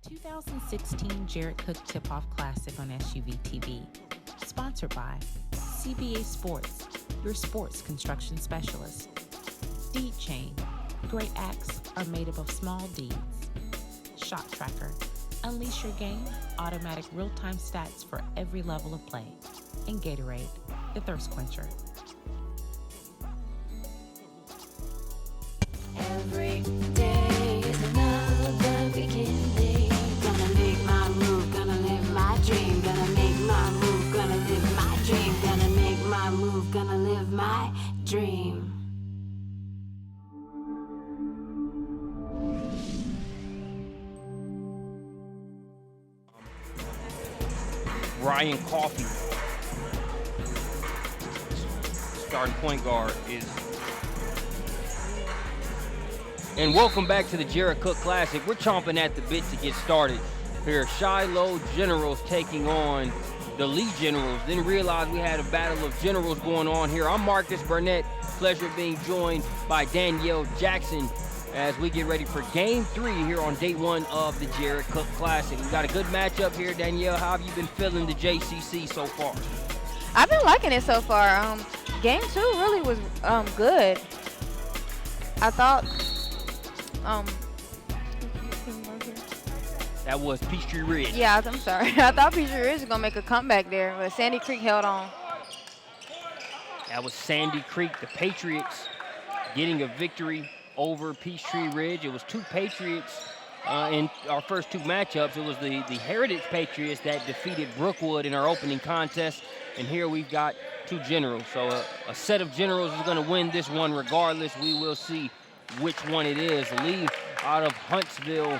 2016 Jared Cook Tip-Off Classic on SUVtv. Sponsored by CBA Sports, your sports construction specialist. Deed Chain. Great acts are made up of small deeds. Shot Tracker. Unleash your game, automatic real-time stats for every level of play. And Gatorade, the thirst quencher. Every day is another beginning. Gonna make my move, gonna live my dream. Gonna make my move, gonna live my dream. Gonna make my move, gonna live my dream. Brian Coffey, starting point guard, is. And welcome back to the Jared Cook Classic. We're chomping at the bit to get started. Here, Shiloh Generals taking on the Lee Generals. Didn't realize we had a battle of generals going on here. I'm Marcus Burnett. Pleasure being joined by Danielle Jackson as we get ready for Game 3 here on day 1 of the Jared Cook Classic. We got a good matchup here. Danielle, how have you been feeling the JCC so far? I've been liking it so far. Game 2 really was good. I thought that was Peachtree Ridge. Yeah, I'm sorry. I thought Peachtree Ridge was gonna make a comeback there, but Sandy Creek held on. That was Sandy Creek, the Patriots, getting a victory over Peachtree Ridge. It was two Patriots in our first two matchups. It was the Heritage Patriots that defeated Brookwood in our opening contest, and here we've got two generals. So a set of generals is going to win this one regardless. We will see which one it is. Lee out of Huntsville,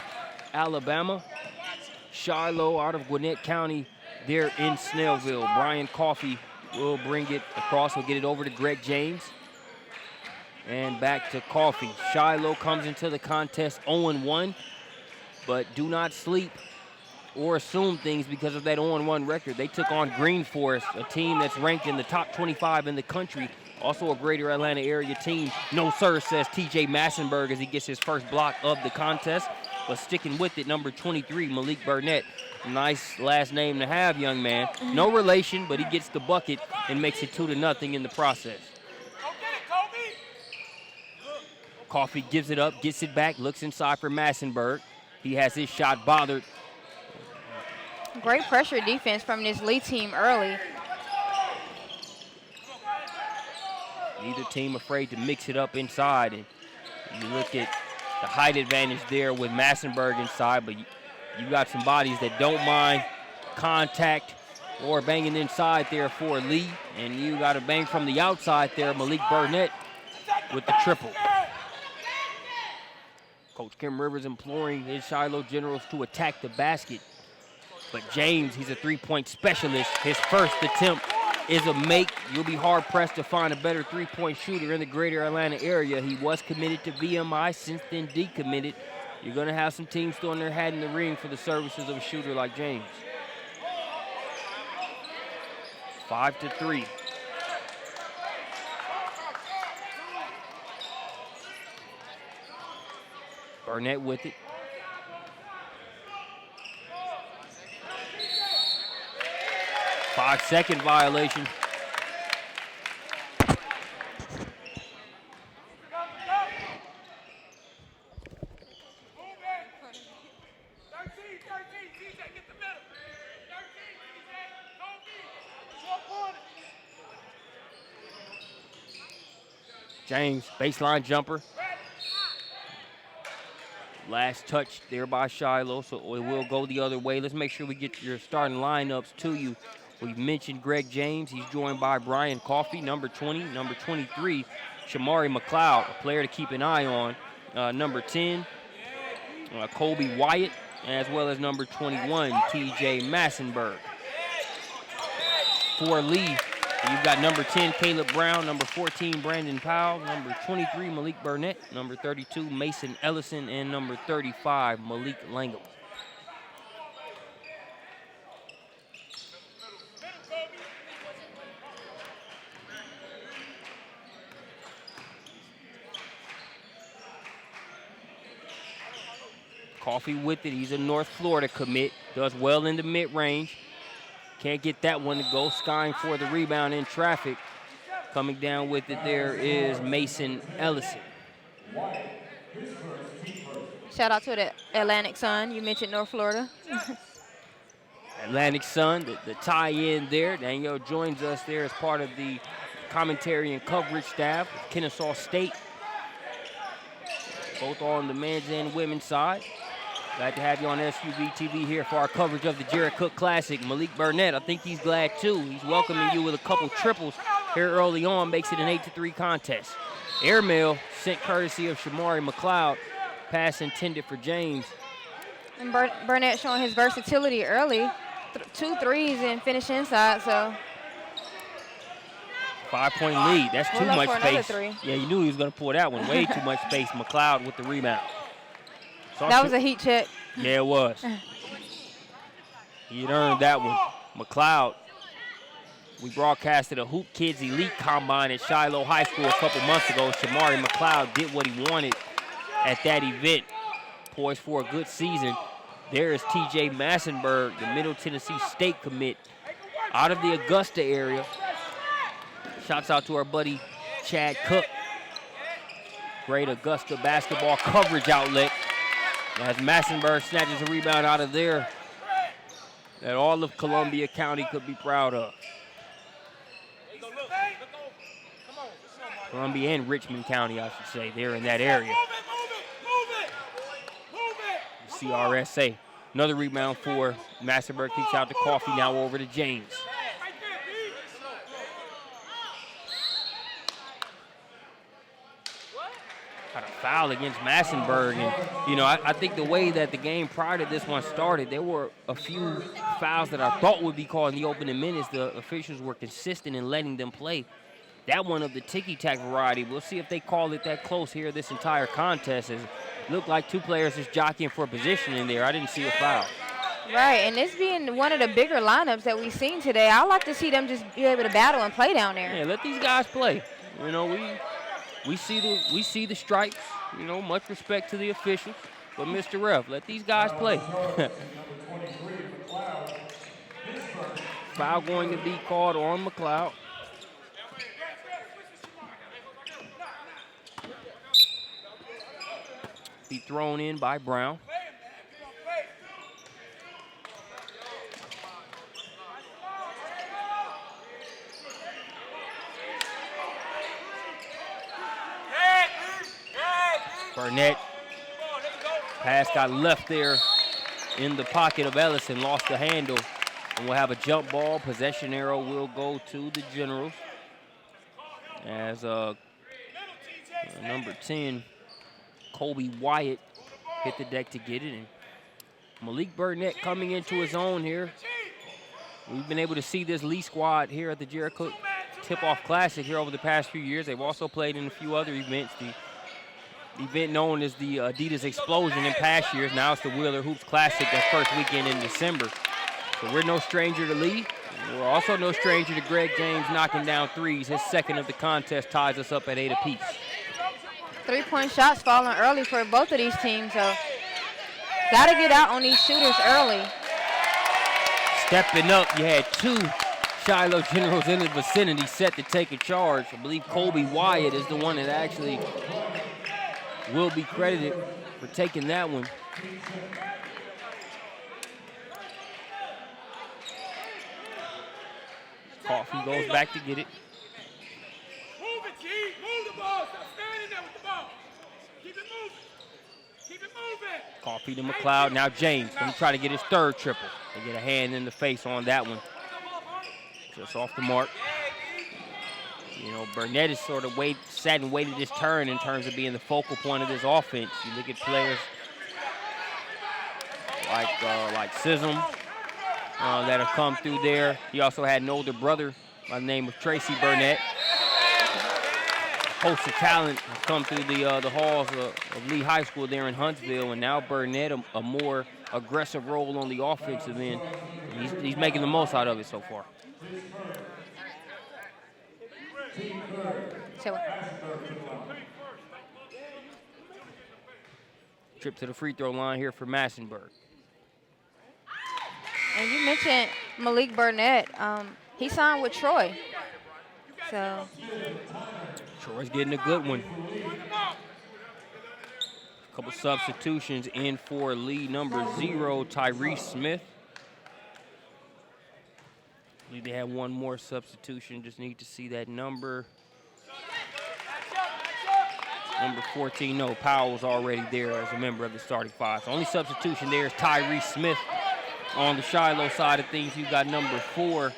Alabama. Shiloh out of Gwinnett County. They're in Snellville. Brian Coffey will bring it across. He'll get it over to Greg James. And back to Coffey. Shiloh comes into the contest 0-1, but do not sleep or assume things because of that 0-1 record. They took on Green Forest, a team that's ranked in the top 25 in the country, also a greater Atlanta area team. No sir, says TJ Massenberg as he gets his first block of the contest. But sticking with it, number 23, Malik Burnett. Nice last name to have, young man. No relation, but he gets the bucket and makes it 2-0 in the process. Coffey gives it up, gets it back, looks inside for Massenberg. He has his shot bothered. Great pressure defense from this Lee team early. Neither team afraid to mix it up inside. And you look at the height advantage there with Massenberg inside, but you got some bodies that don't mind contact or banging inside there for Lee. And you got a bang from the outside there, Malik Burnett with the triple. Coach Kim Rivers imploring his Shiloh Generals to attack the basket. But James, he's a three-point specialist. His first attempt is a make. You'll be hard-pressed to find a better three-point shooter in the greater Atlanta area. He was committed to VMI, since then decommitted. You're going to have some teams throwing their hat in the ring for the services of a shooter like James. 5-3. Burnett with it. Five-second violation. James, baseline jumper. Last touch there by Shiloh, so it will go the other way. Let's make sure we get your starting lineups to you. We've mentioned Greg James. He's joined by Brian Coffey, number 20. Number 23, Shamari McLeod, a player to keep an eye on. Number 10, Colby Wyatt, as well as number 21, TJ Massenberg. For Lee, you've got number 10, Caleb Brown, number 14, Brandon Powell, number 23, Malik Burnett, number 32, Mason Ellison, and number 35, Malik Langham. Coffee with it. He's a North Florida commit. Does well in the mid-range. Can't get that one to go. Skying for the rebound in traffic. Coming down with it there is Mason Ellison. Shout out to the Atlantic Sun. You mentioned North Florida. Atlantic Sun, the tie-in there. Danielle joins us there as part of the commentary and coverage staff of Kennesaw State. Both on the men's and women's side. Glad to have you on SUVtv here for our coverage of the Jared Cook Classic. Malik Burnett, I think he's glad too. He's welcoming you with a couple triples here early on, makes it an 8-3 contest. Airmail sent courtesy of Shamari McLeod. Pass intended for James. And Burnett showing his versatility early. 2 threes and finish inside, so. 5-point lead. That's too much space. Three. Yeah, you knew he was going to pull that one. Way too much space. McLeod with the rebound. That was a heat check. Yeah, it was. He had earned that one. McLeod. We broadcasted a Hoop Kids Elite Combine at Shiloh High School a couple months ago. Shamari McLeod did what he wanted at that event. Poised for a good season. There is TJ Massenberg, the Middle Tennessee State commit, out of the Augusta area. Shouts out to our buddy Chad Cook. Great Augusta basketball coverage outlet. As Massenberg snatches a rebound out of there that all of Columbia County could be proud of. Columbia and Richmond County, I should say. They're in that area. CRSA. Another rebound for Massenberg. Kicks out to Coffee, now over to James. Got a foul against Massenberg. And, you know, I think the way that the game prior to this one started, there were a few fouls that I thought would be called in the opening minutes. The officials were consistent in letting them play. That one of the ticky-tack variety. We'll see if they call it that close here this entire contest. It looked like two players just jockeying for position in there. I didn't see a foul. Right, and this being one of the bigger lineups that we've seen today, I like to see them just be able to battle and play down there. Yeah, let these guys play. You know, we see the stripes. You know, much respect to the officials. But Mr. Ref, let these guys play. Foul going to be called on McLeod. Be thrown in by Brown. Burnett. Pass got left there in the pocket of Ellison, lost the handle, and we'll have a jump ball. Possession arrow will go to the Generals as number 10, Kobe Wyatt, hit the deck to get it. And Malik Burnett coming into his own here. We've been able to see this Lee squad here at the Jared Cook Tip-Off Classic here over the past few years. They've also played in a few other events. The event known as the Adidas Explosion in past years. Now it's the Wheeler Hoops Classic that first weekend in December. So we're no stranger to Lee. We're also no stranger to Greg James knocking down threes. His second of the contest ties us up at 8 apiece. 3-point shots falling early for both of these teams, so got to get out on these shooters early. Stepping up, you had two Shiloh Generals in the vicinity set to take a charge. I believe Kobe Wyatt is the one that actually will be credited for taking that one. Coffee goes back to get it. Move it, G. Move the ball. Stop standing there with the ball. Keep it moving. Keep it moving. Coffee to McLeod. Now James going to try to get his third triple. They get a hand in the face on that one. Just off the mark. You know, Burnett is sort of sat and waited his turn in terms of being the focal point of this offense. You look at players like Sism that have come through there. He also had an older brother by the name of Tracy Burnett. A host of talent have come through the halls of Lee High School there in Huntsville, and now Burnett, a more aggressive role on the offensive end. He's making the most out of it so far. Trip to the free throw line here for Massenburg. And you mentioned Malik Burnett. He signed with Troy. So Troy's getting a good one. A couple substitutions in for lead number 0, Tyrese Smith. I believe they had one more substitution. Just need to see that number. Number 14, no, Powell was already there as a member of the starting 5. So only substitution there is Tyrese Smith. On the Shiloh side of things, you've got number 4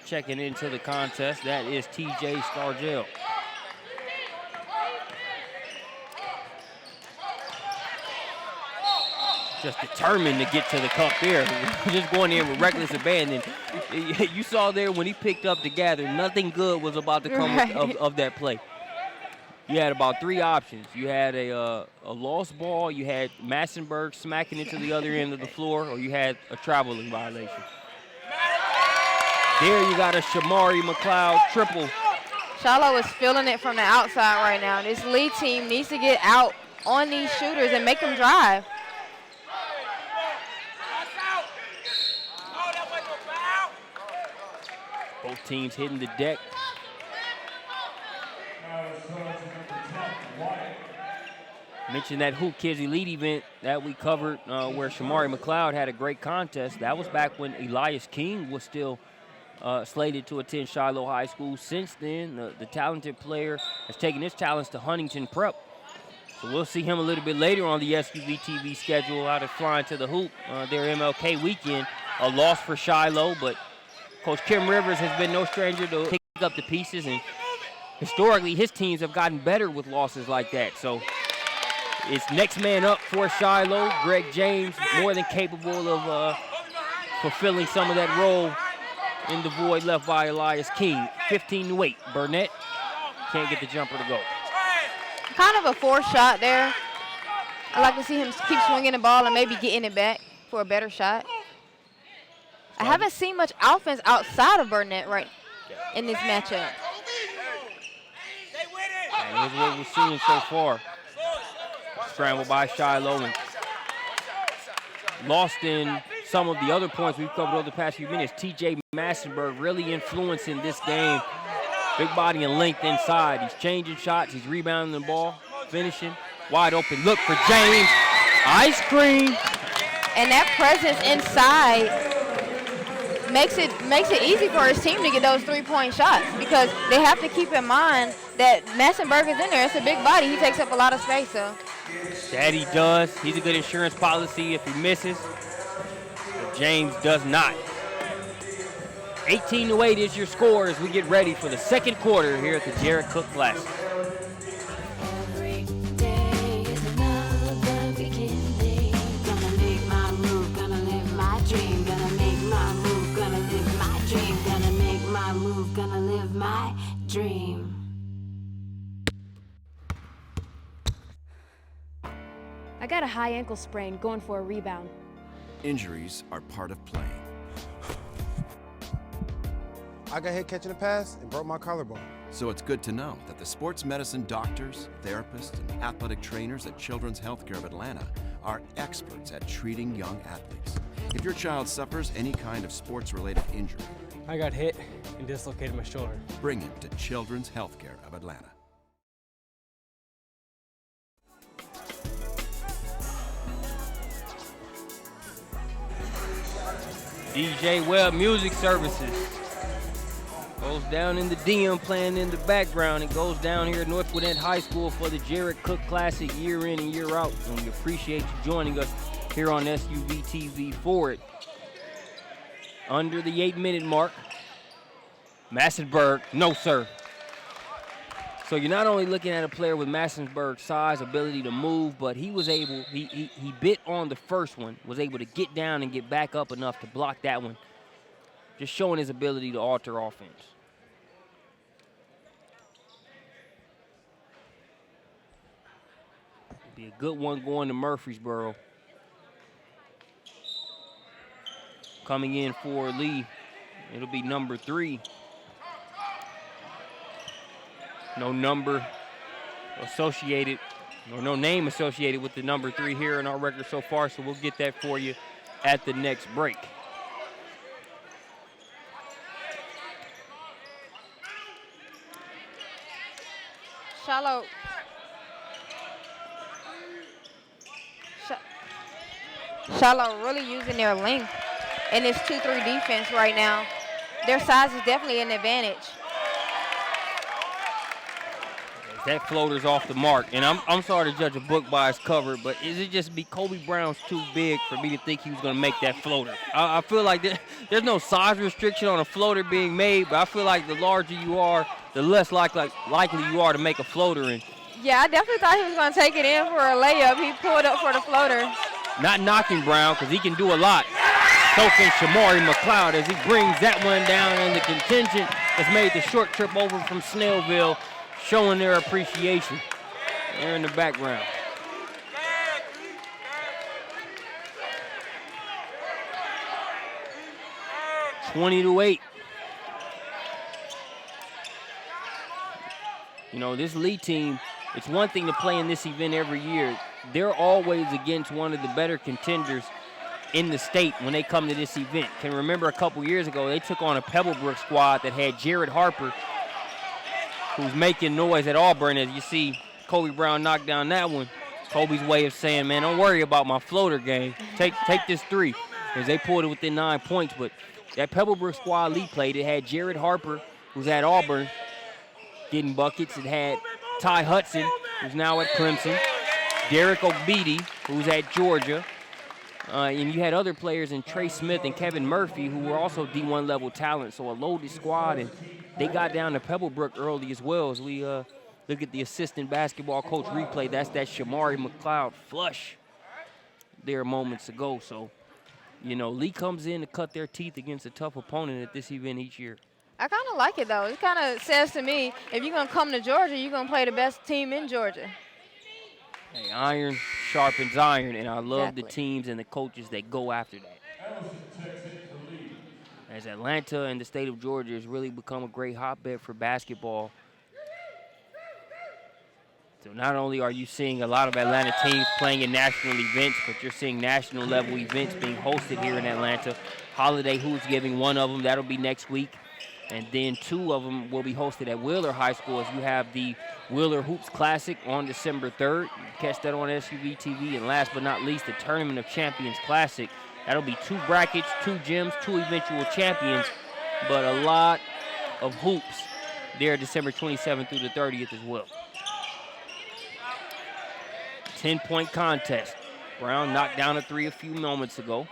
checking into the contest. That is TJ Stargell. Just determined to get to the cup there. Just going in with reckless abandon. You saw there when he picked up the gather, nothing good was about to come of that play. You had about 3 options. You had a lost ball, you had Massenburg smacking it to the other end of the floor, or you had a traveling violation. There you got a Shamari McLeod triple. Shiloh is feeling it from the outside right now. This lead team needs to get out on these shooters and make them drive. Both teams hitting the deck. Mentioned that Hoop Kids Elite event that we covered where Shamari McLeod had a great contest. That was back when Elias King was still slated to attend Shiloh High School. Since then, the talented player has taken his talents to Huntington Prep. So we'll see him a little bit later on the SUVtv schedule out of flying to the hoop their MLK weekend. A loss for Shiloh, but Coach Kim Rivers has been no stranger to pick up the pieces, and historically his teams have gotten better with losses like that. So it's next man up for Shiloh. Greg James, more than capable of fulfilling some of that role in the void left by Elias King. 15-8. Burnett can't get the jumper to go. Kind of a forced shot there. I like to see him keep swinging the ball and maybe getting it back for a better shot. I haven't seen much offense outside of Burnett right in this matchup. And here's what we're seeing so far. Scramble by Shiloh and lost in some of the other points we've covered over the past few minutes. TJ Massenburg really influencing this game. Big body and length inside. He's changing shots. He's rebounding the ball, finishing. Wide open look for James. Ice cream. And that presence inside makes it easy for his team to get those 3-point shots because they have to keep in mind that Massenburg is in there. It's a big body. He takes up a lot of space. So that he does. He's a good insurance policy if he misses. But James does not. 18-8 is your score as we get ready for the second quarter here at the Jared Cook Classic. Every day is another beginning. Gonna make my move, gonna live my dream. Gonna make my move, gonna live my dream. Gonna make my move, gonna live my dream. I got a high ankle sprain going for a rebound. Injuries are part of playing. I got hit catching a pass and broke my collarbone. So it's good to know that the sports medicine doctors, therapists, and athletic trainers at Children's Healthcare of Atlanta are experts at treating young athletes. If your child suffers any kind of sports-related injury, I got hit and dislocated my shoulder. bring him to Children's Healthcare of Atlanta. DJ Webb Music Services goes down in the DM playing in the background. It goes down here at North Gwinnett High School for the Jared Cook Classic year in and year out. And we appreciate you joining us here on SUVtv for it. Under the 8-minute mark, Massenburg, no sir. So you're not only looking at a player with Massenburg's size, ability to move, but he was able, he bit on the first one, was able to get down and get back up enough to block that one. Just showing his ability to alter offense. Be a good one going to Murfreesboro. Coming in for Lee, it'll be number 3. No number associated or no name associated with the number 3 here in our record so far, so we'll get that for you at the next break. Shiloh really using their length in this 2-3 defense right now. Their size is definitely an advantage. That floater's off the mark, and I'm sorry to judge a book by its cover, but is it just Kobe Brown's too big for me to think he was going to make that floater? I feel like there's no size restriction on a floater being made, but I feel like the larger you are, the less likely you are to make a floater. And yeah, I definitely thought he was going to take it in for a layup. He pulled up for the floater. Not knocking Brown, because he can do a lot. Soaking Shamari McLeod as he brings that one down, and the contingent has made the short trip over from Snellville, showing their appreciation. They're in the background. (20-8). You know, this Lee team, it's one thing to play in this event every year. They're always against one of the better contenders in the state when they come to this event. Can remember a couple years ago, they took on a Pebblebrook squad that had Jared Harper, who's making noise at Auburn. As you see, Kobe Brown knocked down that one. Kobe's way of saying, man, don't worry about my floater game. Take this 3, as they pulled it within 9 points. But that Pebblebrook squad Lee played, it had Jared Harper, who's at Auburn, getting buckets. It had Ty Hudson, who's now at Clemson. Derek Obidi, who's at Georgia. And you had other players in Trey Smith and Kevin Murphy, who were also D1 level talent. So a loaded squad, and they got down to Pebblebrook early as well. As we look at the assistant basketball coach replay, that's that Shamari McLeod flush there moments ago. So, you know, Lee comes in to cut their teeth against a tough opponent at this event each year. I kind of like it, though. It kind of says to me, if you're going to come to Georgia, you're going to play the best team in Georgia. Hey, iron sharpens iron, and I love the teams and the coaches that go after that. As Atlanta and the state of Georgia has really become a great hotbed for basketball. So not only are you seeing a lot of Atlanta teams playing in national events, but you're seeing national level events being hosted here in Atlanta. Holiday Hoops giving one of them, that'll be next week. And then 2 of them will be hosted at Wheeler High School, as you have the Wheeler Hoops Classic on December 3rd. You can catch that on SUVtv. And last but not least, the Tournament of Champions Classic. That'll be 2 brackets, 2 gyms, 2 eventual champions, but a lot of hoops there December 27th through the 30th as well. 10-point contest. Brown knocked down a 3 a few moments ago.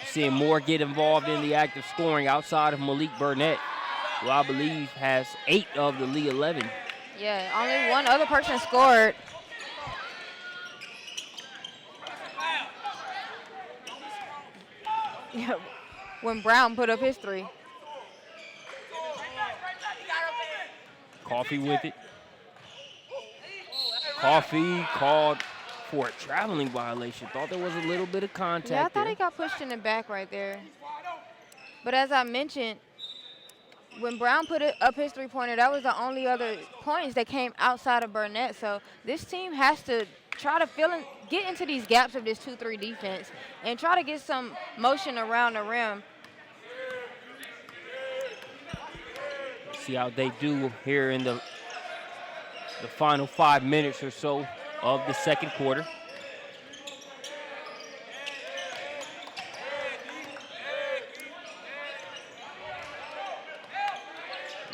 Seeing Moore get involved in the act of scoring outside of Malik Burnett, who I believe has 8 of the Lee 11. Yeah, only one other person scored. Yeah, when Brown put up his 3. Coffee with it. Coffee called for a traveling violation. Thought there was a little bit of contact Yeah, I thought there. he got pushed in the back right there. But as I mentioned, when Brown put it up his 3-pointer, that was the only other points that came outside of Burnett. So this team has to try to get into these gaps of this 2-3 defense and try to get some motion around the rim. See how they do here in the final 5 minutes or so of the second quarter.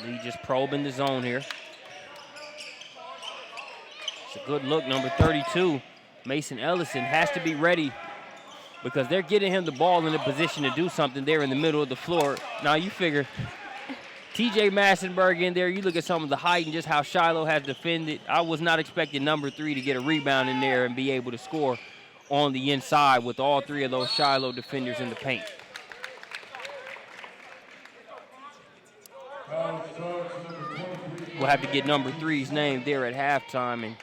Lee just probing the zone here. It's a good look, number 32. Mason Ellison has to be ready because they're getting him the ball in a position to do something there in the middle of the floor. Now you figure TJ Massenberg in there, you look at some of the height and just how Shiloh has defended. I was not expecting number 3 to get a rebound in there and be able to score on the inside with all 3 of those Shiloh defenders in the paint. We'll have to get number 3's name there at halftime. And,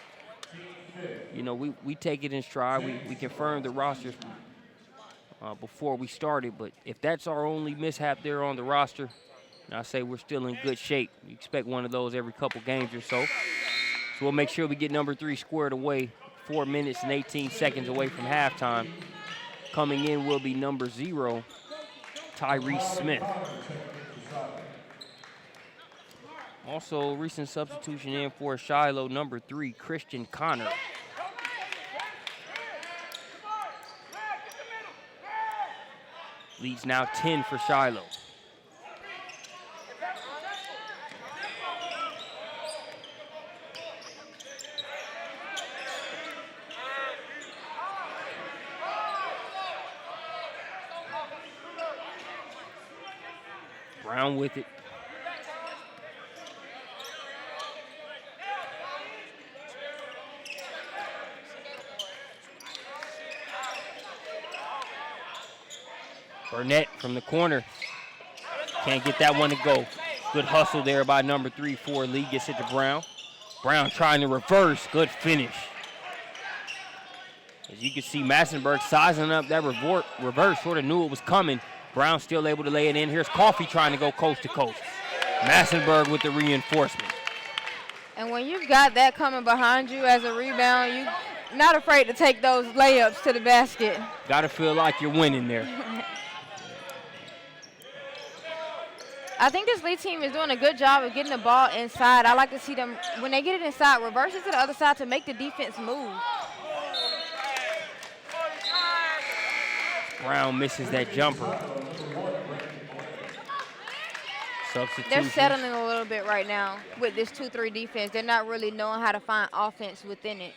you know, we take it in stride. We confirmed the rosters before we started. But if that's our only mishap there on the roster, I say we're still in good shape. We expect one of those every couple games or so. So we'll make sure we get number 3 squared away. 4 minutes and 18 seconds away from halftime. Coming in will be number 0, Tyrese Smith. Also, recent substitution in for Shiloh, number 3, Christian Connor. Leads now 10 for Shiloh. Brown with it. Burnett from the corner. Can't get that one to go. Good hustle there by number 3, 4. Lee gets it to Brown. Brown trying to reverse. Good finish. As you can see, Massenberg sizing up that reverse. Sort of knew it was coming. Brown still able to lay it in. Here's Coffey trying to go coast to coast. Massenberg with the reinforcement. And when you've got that coming behind you as a rebound, you're not afraid to take those layups to the basket. Got to feel like you're winning there. I think this Lee team is doing a good job of getting the ball inside. I like to see them, when they get it inside, reverse it to the other side to make the defense move. Brown misses that jumper. Substitution. They're settling a little bit right now with this 2-3 defense. They're not really knowing how to find offense within it.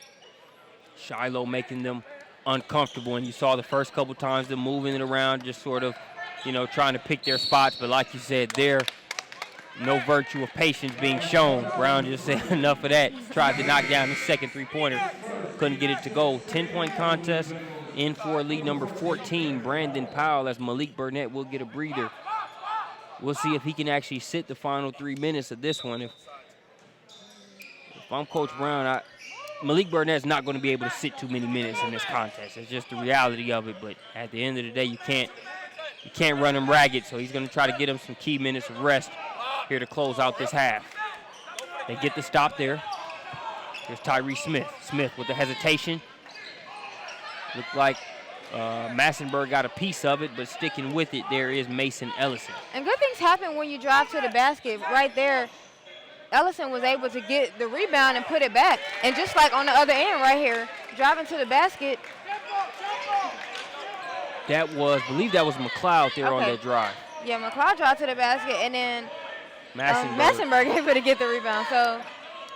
Shiloh making them uncomfortable, and you saw the first couple times them moving it around, just sort of, you know, trying to pick their spots. But like you said, there, no virtue of patience being shown. Brown just said enough of that. Tried to knock down the second three-pointer. Couldn't get it to go. 10-point contest. In for lead number 14, Brandon Powell, as Malik Burnett will get a breather. We'll see if he can actually sit the final 3 minutes of this one. If I'm Coach Brown, Malik Burnett's not going to be able to sit too many minutes in this contest. It's just the reality of it. But at the end of the day, you can't run him ragged. So he's going to try to get him some key minutes of rest here to close out this half. They get the stop there. Here's Tyrese Smith. Smith with the hesitation. Looked like Massenberg got a piece of it, but sticking with it, there is Mason Ellison. And good things happen when you drive to the basket. Right there, Ellison was able to get the rebound and put it back. And just like on the other end right here, driving to the basket. That was, I believe that was McLeod there on that drive. Yeah, McLeod drive to the basket, and then Massenberg able to get the rebound. So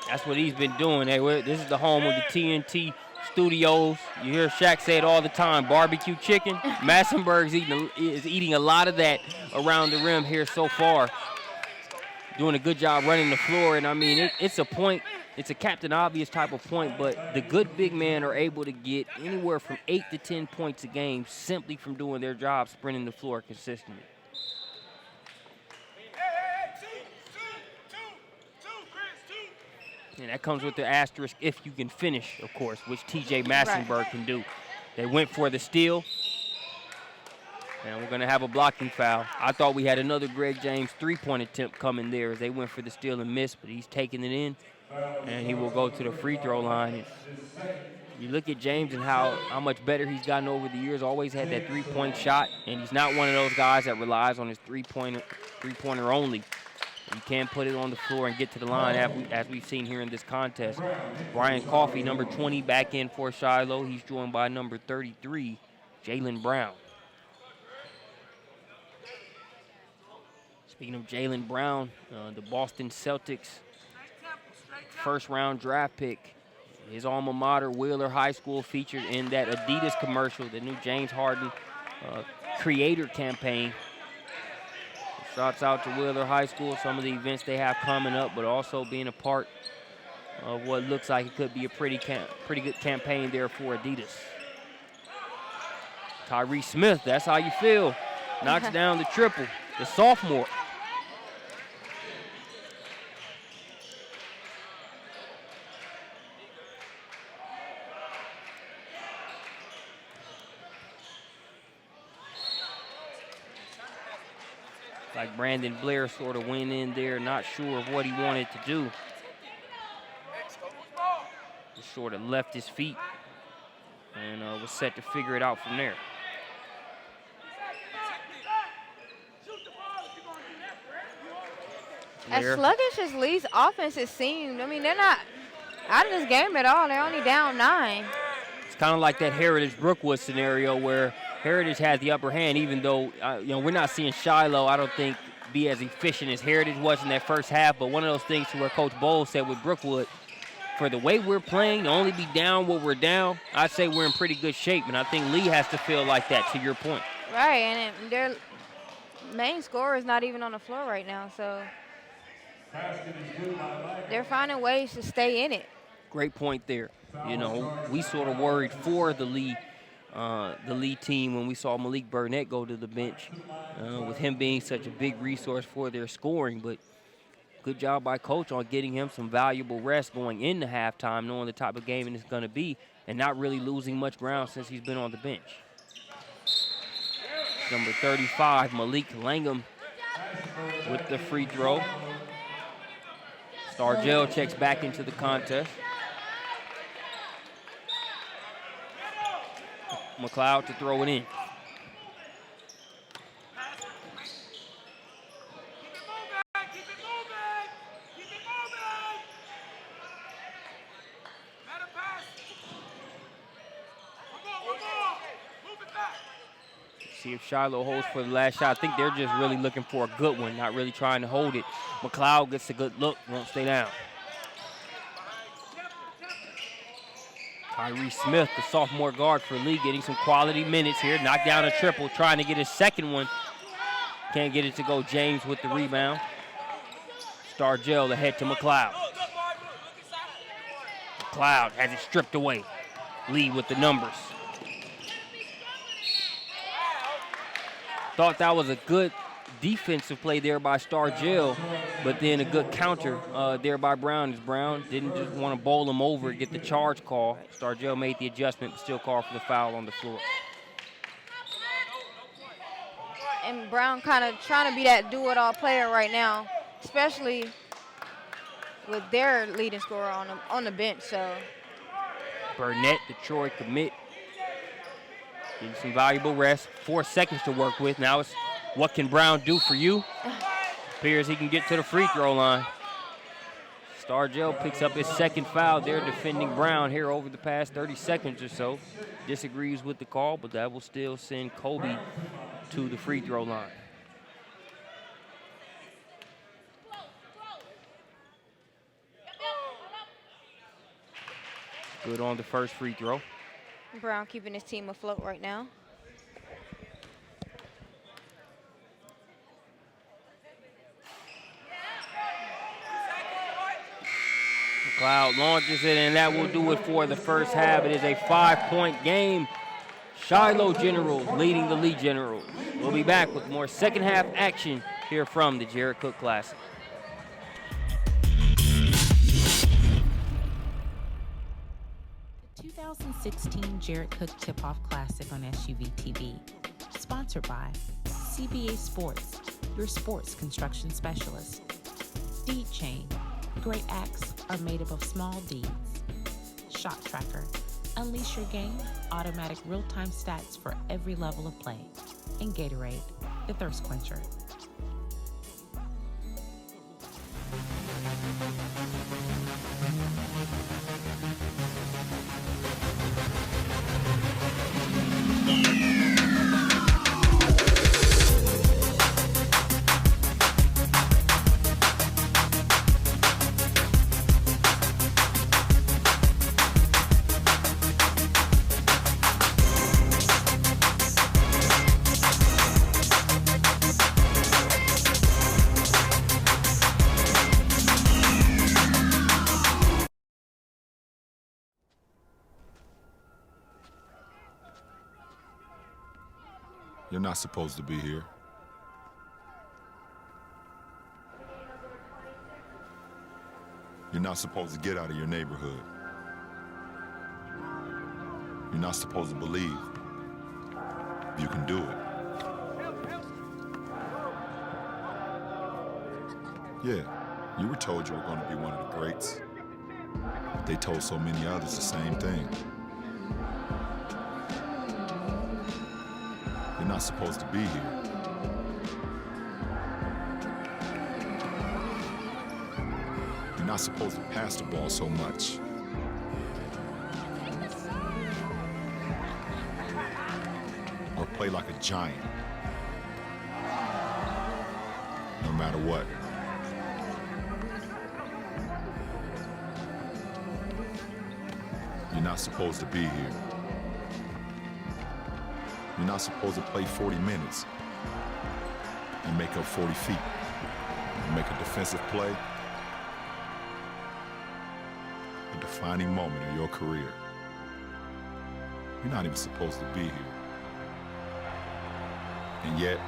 that's what he's been doing. Hey, this is the home of the TNT Studios. You hear Shaq say it all the time, barbecue chicken. Massenberg is eating a lot of that around the rim here so far. Doing a good job running the floor, and I mean, it's a point. It's a Captain Obvious type of point, but the good big men are able to get anywhere from 8 to 10 points a game simply from doing their job, sprinting the floor consistently. And that comes with the asterisk if you can finish, of course, which TJ Massenberg can do. They went for the steal. And we're going to have a blocking foul. I thought we had another Greg James three-point attempt coming there as they went for the steal and miss, but he's taking it in, and he will go to the free throw line. And you look at James and how much better he's gotten over the years, always had that three-point shot, and he's not one of those guys that relies on his three-pointer only. You can put it on the floor and get to the line as we've seen here in this contest. Brian Coffey, number 20, back in for Shiloh. He's joined by number 33, Jaylen Brown. Speaking of Jaylen Brown, the Boston Celtics first-round draft pick. His alma mater, Wheeler High School, featured in that Adidas commercial, the new James Harden creator campaign. Shouts out to Wheeler High School, some of the events they have coming up, but also being a part of what looks like it could be a pretty good campaign there for Adidas. Tyrese Smith, that's how you feel. Knocks down the triple, the sophomore. Like Brandon Blair sort of went in there, not sure of what he wanted to do. sort of left his feet and was set to figure it out from there. As sluggish as Lee's offense has seemed, I mean, they're not out of this game at all. They're only down 9. It's kind of like that Heritage Brookwood scenario where Heritage has the upper hand, even though we're not seeing Shiloh, I don't think, be as efficient as Heritage was in that first half. But one of those things to where Coach Bowles said with Brookwood, for the way we're playing, to only be down what we're down, I'd say we're in pretty good shape. And I think Lee has to feel like that, to your point. Right, and their main scorer is not even on the floor right now, so they're finding ways to stay in it. Great point there. We sort of worried for the Lee team when we saw Malik Burnett go to the bench, with him being such a big resource for their scoring. But good job by Coach on getting him some valuable rest going into halftime, knowing the type of game it's going to be, and not really losing much ground since he's been on the bench. Number 35, Malik Langham with the free throw. Stargell checks back into the contest. McLeod to throw it in. See if Shiloh holds for the last shot. I think they're just really looking for a good one, not really trying to hold it. McLeod gets a good look, won't stay down. Tyree Smith, the sophomore guard for Lee, getting some quality minutes here. Knocked down a triple, trying to get his second one. Can't get it to go. James with the rebound. Stargell ahead to McLeod. McLeod has it stripped away. Lee with the numbers. Thought that was a good defensive play there by Stargell, but then a good counter there by Brown. As Brown didn't just want to bowl him over, get the charge call. Stargell made the adjustment, but still called for the foul on the floor. And Brown kind of trying to be that do-it-all player right now, especially with their leading scorer on the bench. So Burnett, the Troy commit, getting some valuable rest. 4 seconds to work with. Now it's what can Brown do for you? Appears he can get to the free throw line. Stargell picks up his second foul there, defending Brown here over the past 30 seconds or so. Disagrees with the call, but that will still send Kobe to the free throw line. Good on the first free throw. Brown keeping his team afloat right now. McLeod launches it, and that will do it for the first half. It is a 5-point game. Shiloh Generals leading the Lee Generals. We'll be back with more second half action here from the Jared Cook Classic. The 2016 Jared Cook Tip-Off Classic on SUVtv. Sponsored by CBA Sports, your sports construction specialist. Deed Chain. Great acts are made up of small deeds. Shot Tracker. Unleash your game. Automatic real-time stats for every level of play. And Gatorade, the thirst quencher. You're not supposed to be here. You're not supposed to get out of your neighborhood. You're not supposed to believe you can do it. Yeah, you were told you were going to be one of the greats. They told so many others the same thing. You're not supposed to be here. You're not supposed to pass the ball so much. Or play like a giant. No matter what. You're not supposed to be here. You're not supposed to play 40 minutes and make up 40 feet and make a defensive play. A defining moment in your career. You're not even supposed to be here. And yet,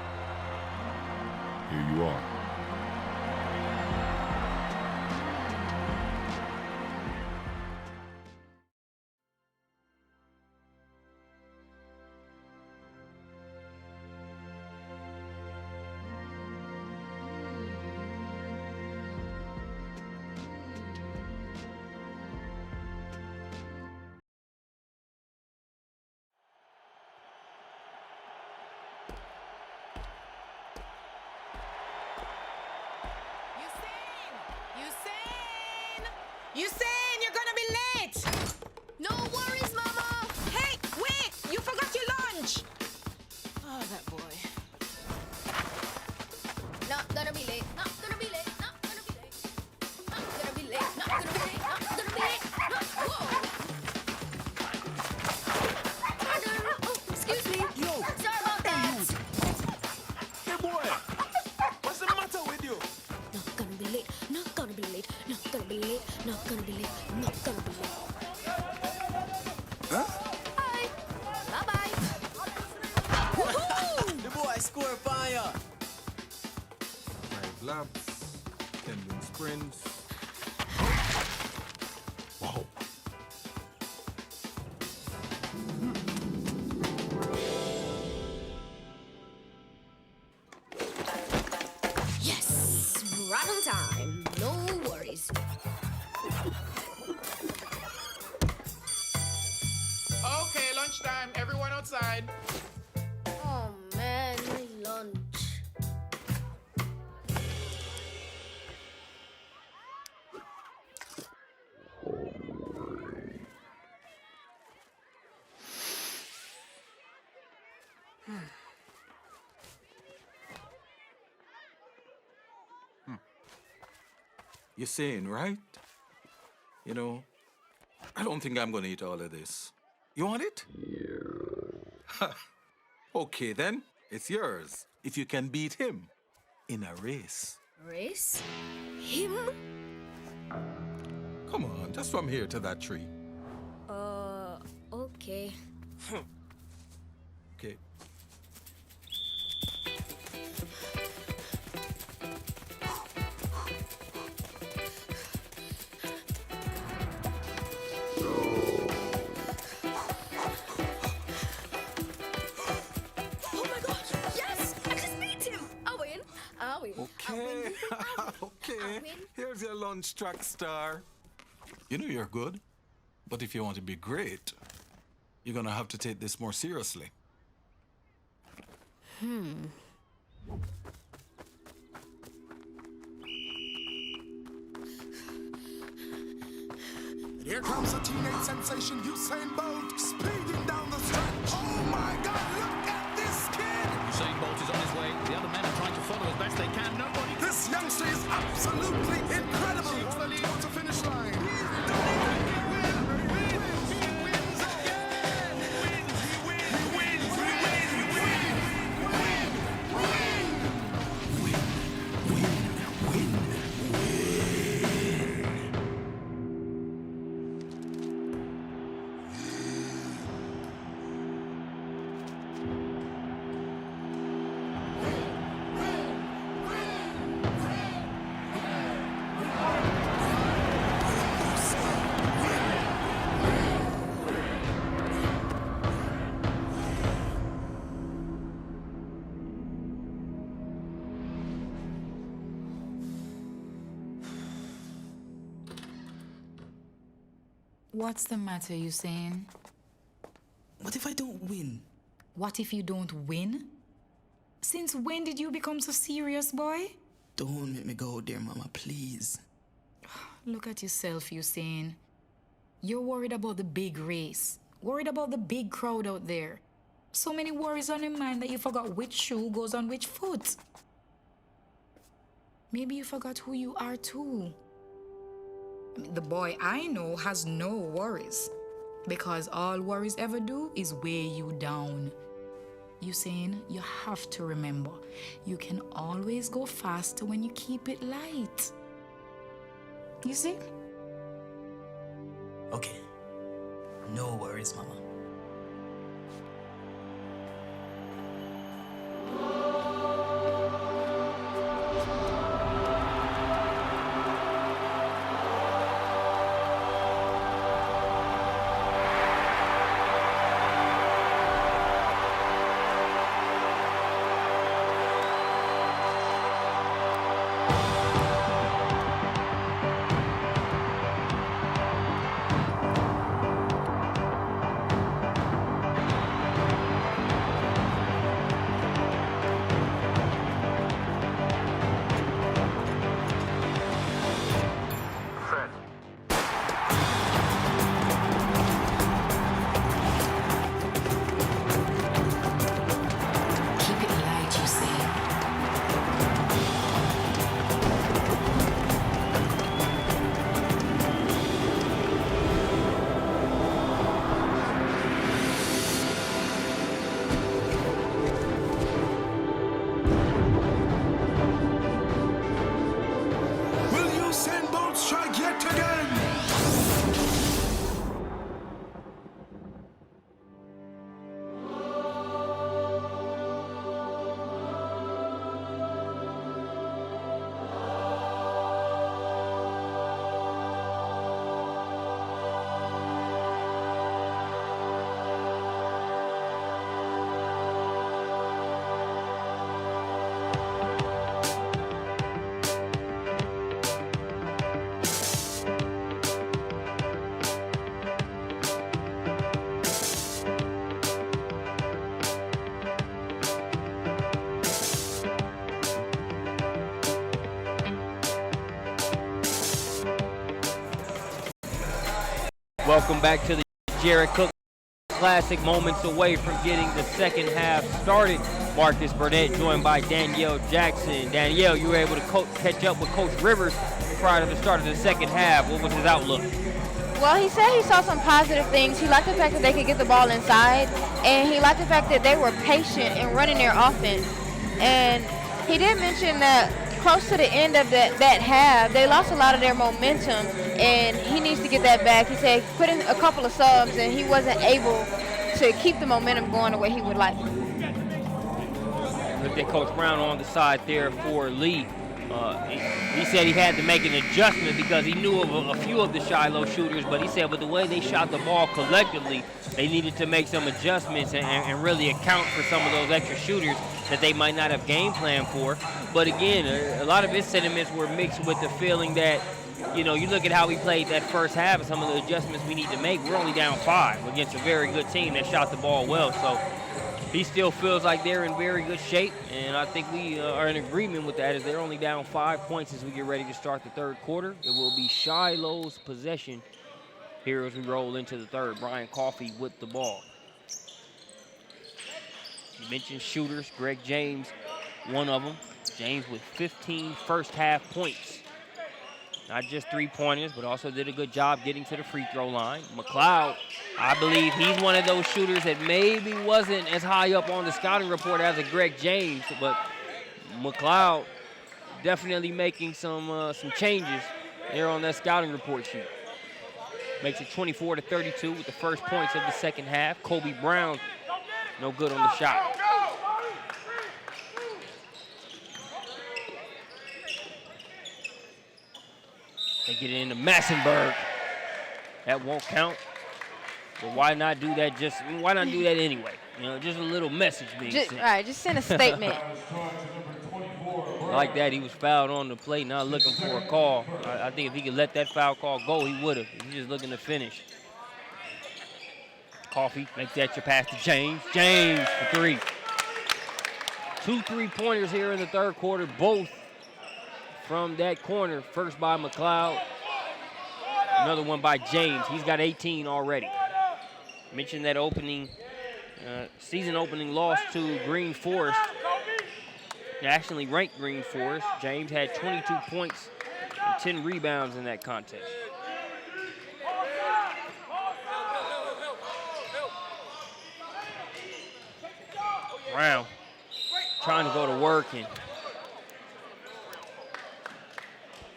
here you are. Usain, you're gonna be late! No worries, Mama! Hey, wait! You forgot your lunch! Oh, that boy. Not gonna be late. Not gonna be late. Not gonna be late. Not gonna be late. Not gonna be late. Not gonna be late. Whoa! Pardon. Oh, excuse me. Yo! Sorry about that. Hey, boy! What's the matter with you? Not gonna be late. Not gonna be late. Not gonna be late. Not gonna be late. Not gonna be late. Huh? Bye. Bye-bye. The boy score fire. 5 laps, 10 wing sprints. Whoa. Yes. Right on time. No worries. Okay, lunchtime. Everyone outside. Oh man, my lunch. You're saying, right? You know, I don't think I'm gonna eat all of this. You want it? Yeah. Okay, then. It's yours. If you can beat him in a race. Race? Him? Come on, just from here to that tree. Okay. Okay. Oh my gosh, yes! I just beat him! I'll win. I'll win. Okay. Okay. Here's your lunch track star. You know you're good, but if you want to be great, you're gonna have to take this more seriously. Here comes a teenage sensation, Usain Bolt, speeding down the stretch. Oh my God, look at this kid! Usain Bolt is on his way. The other men are trying to follow as best they can. Nobody. This youngster is absolutely incredible. Takes the lead to finish line. He's done it again. He wins again. He wins. What's the matter, Usain? What if I don't win? What if you don't win? Since when did you become so serious, boy? Don't make me go out there, Mama, please. Look at yourself, Usain. You're worried about the big race, worried about the big crowd out there. So many worries on your mind that you forgot which shoe goes on which foot. Maybe you forgot who you are too. The boy I know has no worries, because all worries ever do is weigh you down. Usain, you have to remember, you can always go faster when you keep it light. You see? Okay. No worries, Mama. Welcome back to the Jared Cook Classic, moments away from getting the second half started. Marcus Burnett joined by Danielle Jackson. Danielle, you were able to catch up with Coach Rivers prior to the start of the second half. What was his outlook? Well, he said he saw some positive things. He liked the fact that they could get the ball inside, and he liked the fact that they were patient in running their offense. And he did mention that close to the end of that half, they lost a lot of their momentum, and he needs to get that back. He said he put in a couple of subs, and he wasn't able to keep the momentum going the way he would like. Looked at Coach Brown on the side there for Lee. He said he had to make an adjustment because he knew of a few of the Shiloh shooters, but he said with the way they shot the ball collectively, they needed to make some adjustments and really account for some of those extra shooters that they might not have game planned for. But again, a lot of his sentiments were mixed with the feeling that, you know, you look at how we played that first half and some of the adjustments we need to make. We're only down 5 against a very good team that shot the ball well. So he still feels like they're in very good shape, and I think we are in agreement with that as they're only down 5 points as we get ready to start the third quarter. It will be Shiloh's possession here as we roll into the third. Brian Coffey with the ball. You mentioned shooters. Greg James, one of them. James with 15 first half points. Not just three-pointers, but also did a good job getting to the free throw line. McLeod, I believe he's one of those shooters that maybe wasn't as high up on the scouting report as a Greg James, but McLeod definitely making some changes there on that scouting report sheet. Makes it 24-32 with the first points of the second half. Kobe Brown, no good on the shot. They get it into Massenberg. That won't count. But why not do that why not do that anyway? You know, just a little message being sent. All right, just send a statement. Like that, he was fouled on the play, not looking for a call. I think if he could let that foul call go, he would have. He's just looking to finish. Coffee makes the extra pass to James. James for three. 2 3-pointers here in the third quarter, both from that corner. First by McLeod, another one by James. He's got 18 already. Mentioned that season opening loss to Green Forest, nationally ranked Green Forest. James had 22 points and 10 rebounds in that contest. Brown trying to go to work and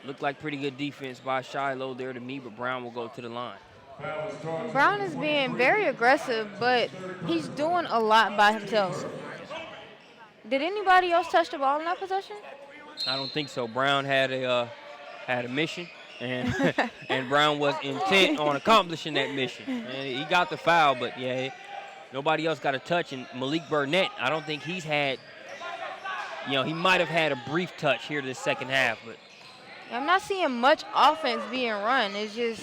looked like pretty good defense by Shiloh there to me, but Brown will go to the line. Brown is being very aggressive, but he's doing a lot by himself. Did anybody else touch the ball in that possession? I don't think so. Brown had a mission, and and Brown was intent on accomplishing that mission. And he got the foul, but yeah, nobody else got a touch. And Malik Burnett, I don't think he's had, he might have had a brief touch here this second half, but I'm not seeing much offense being run. It's just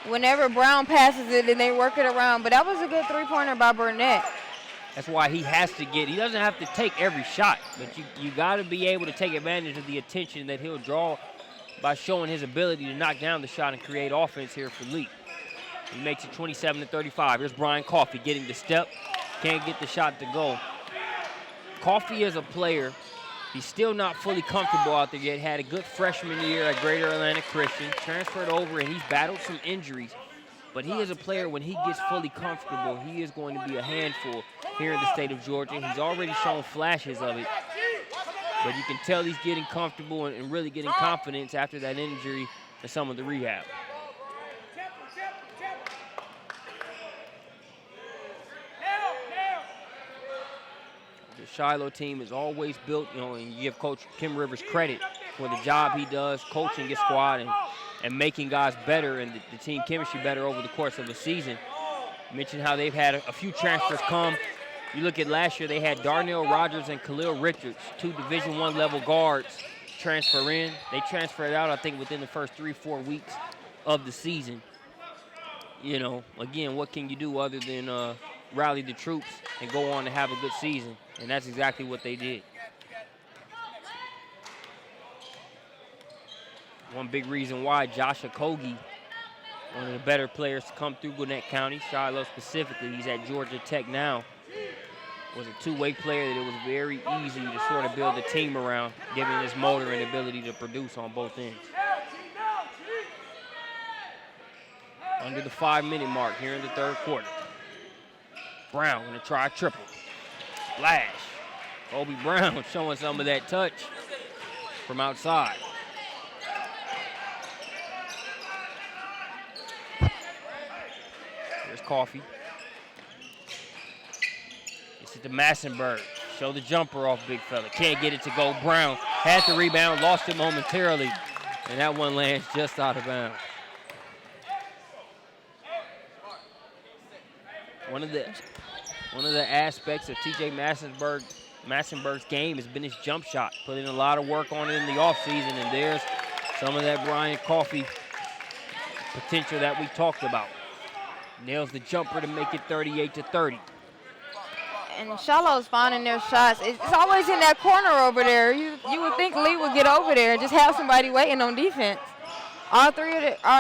whenever Brown passes it and they work it around. But that was a good three-pointer by Burnett. that's why he has to he doesn't have to take every shot, but you got to be able to take advantage of the attention that he'll draw by showing his ability to knock down the shot and create offense here for Lee. He makes it 27-35. Here's Brian Coffey getting the step. Can't get the shot to go. Coffey is a player. He's still not fully comfortable out there yet. Had a good freshman year at Greater Atlanta Christian. Transferred over, and he's battled some injuries. But he is a player, when he gets fully comfortable, he is going to be a handful here in the state of Georgia. He's already shown flashes of it. But you can tell he's getting comfortable and really getting confidence after that injury and some of the rehab. The Shiloh team is always built, and you give Coach Kim Rivers credit for the job he does coaching his squad and making guys better and the team chemistry better over the course of the season. Mentioned how they've had a few transfers come. You look at last year, they had Darnell Rogers and Khalil Richards, 2 Division I level guards, transfer in. They transferred out, I think, within the first 3-4 weeks of the season. Again, what can you do other than rally the troops and go on to have a good season? And that's exactly what they did. One big reason why Josh Okogie, one of the better players to come through Gwinnett County, Shiloh specifically, he's at Georgia Tech now, was a two-way player that it was very easy to sort of build a team around, given his motor and ability to produce on both ends. Under the 5-minute mark here in the third quarter. Brown gonna try a triple. Splash. Kobe Brown showing some of that touch from outside. Here's Coffey. Gets it to Massenberg. Show the jumper off, big fella. Can't get it to go. Brown had the rebound, lost it momentarily, and that one lands just out of bounds. One of the aspects of TJ Massenberg's game has been his jump shot. Put in a lot of work on it in the offseason, and there's some of that Brian Coffey potential that we talked about. Nails the jumper to make it 38-30. And Shiloh's finding their shots. It's always in that corner over there. You would think Lee would get over there and just have somebody waiting on defense. All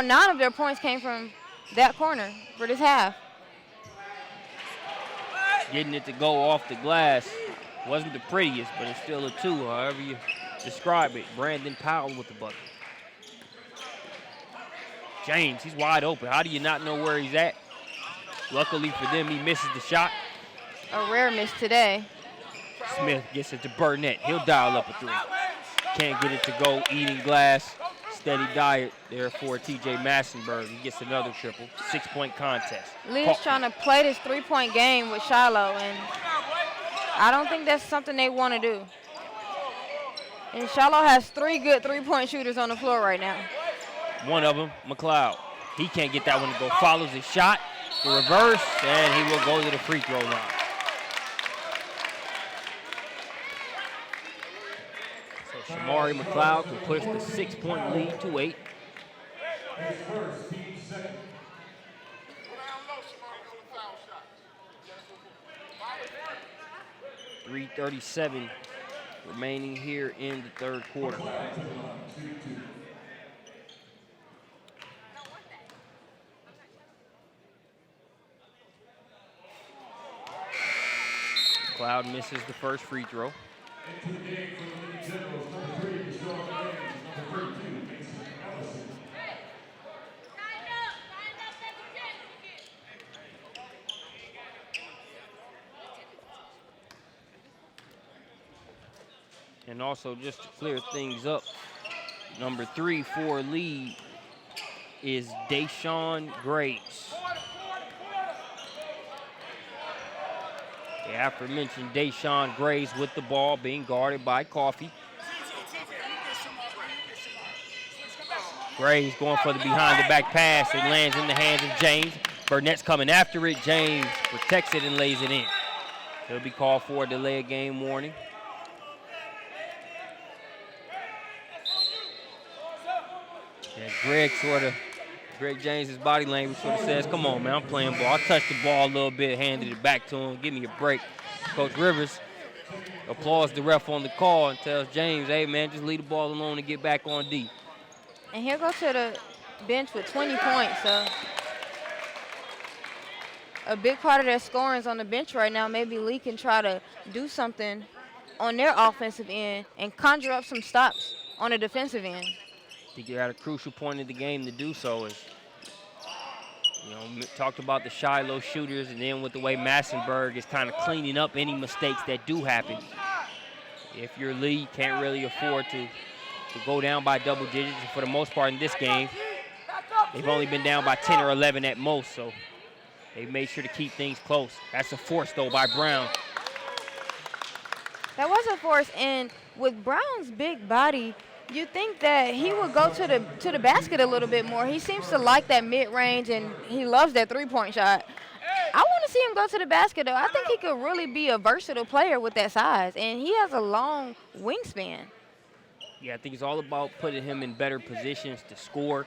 9 of their points came from that corner for this half. Getting it to go off the glass wasn't the prettiest, but it's still a 2, however you describe it. Brandon Powell with the bucket. James, he's wide open. How do you not know where he's at? Luckily for them, he misses the shot. A rare miss today. Smith gets it to Burnett. He'll dial up a 3. Can't get it to go. Eating glass. Steady diet there for TJ Massenberg. He gets another triple. 6-point contest. Lee's trying to play this 3-point game with Shiloh, and I don't think that's something they want to do. And Shiloh has 3 good 3-point shooters on the floor right now. One of them, McLeod. He can't get that one to go. Follows his shot, the reverse, and he will go to the free throw line. So Shamari McLeod can push the 6-point lead to 8. 3:37 remaining here in the third quarter. Cloud misses the first free throw. And also, just to clear things up, number 3 for lead is Deshaun Grace. The aforementioned Deshaun Grace with the ball being guarded by Coffee. Graves going for the behind-the-back pass. It lands in the hands of James. Burnett's coming after it. James protects it and lays it in. He'll be called for a delay of game warning. And Greg James' body language sort of says, come on, man, I'm playing ball. I touched the ball a little bit, handed it back to him. Give me a break. Coach Rivers applauds the ref on the call and tells James, hey, man, just leave the ball alone and get back on D. And he'll go to the bench with 20 points. So a big part of their scoring is on the bench right now. Maybe Lee can try to do something on their offensive end and conjure up some stops on the defensive end. I think you're at a crucial point in the game to do so. As talked about the Shiloh shooters, and then with the way Massenburg is kind of cleaning up any mistakes that do happen. If your lead can't really afford to go down by double digits, and for the most part in this game, they've only been down by 10 or 11 at most, so they've made sure to keep things close. That's a force, though, by Brown. That was a force, and with Brown's big body, you think that he would go to the basket a little bit more. He seems to like that mid-range, and he loves that three-point shot. I want to see him go to the basket, though. I think he could really be a versatile player with that size, and he has a long wingspan. Yeah, I think it's all about putting him in better positions to score.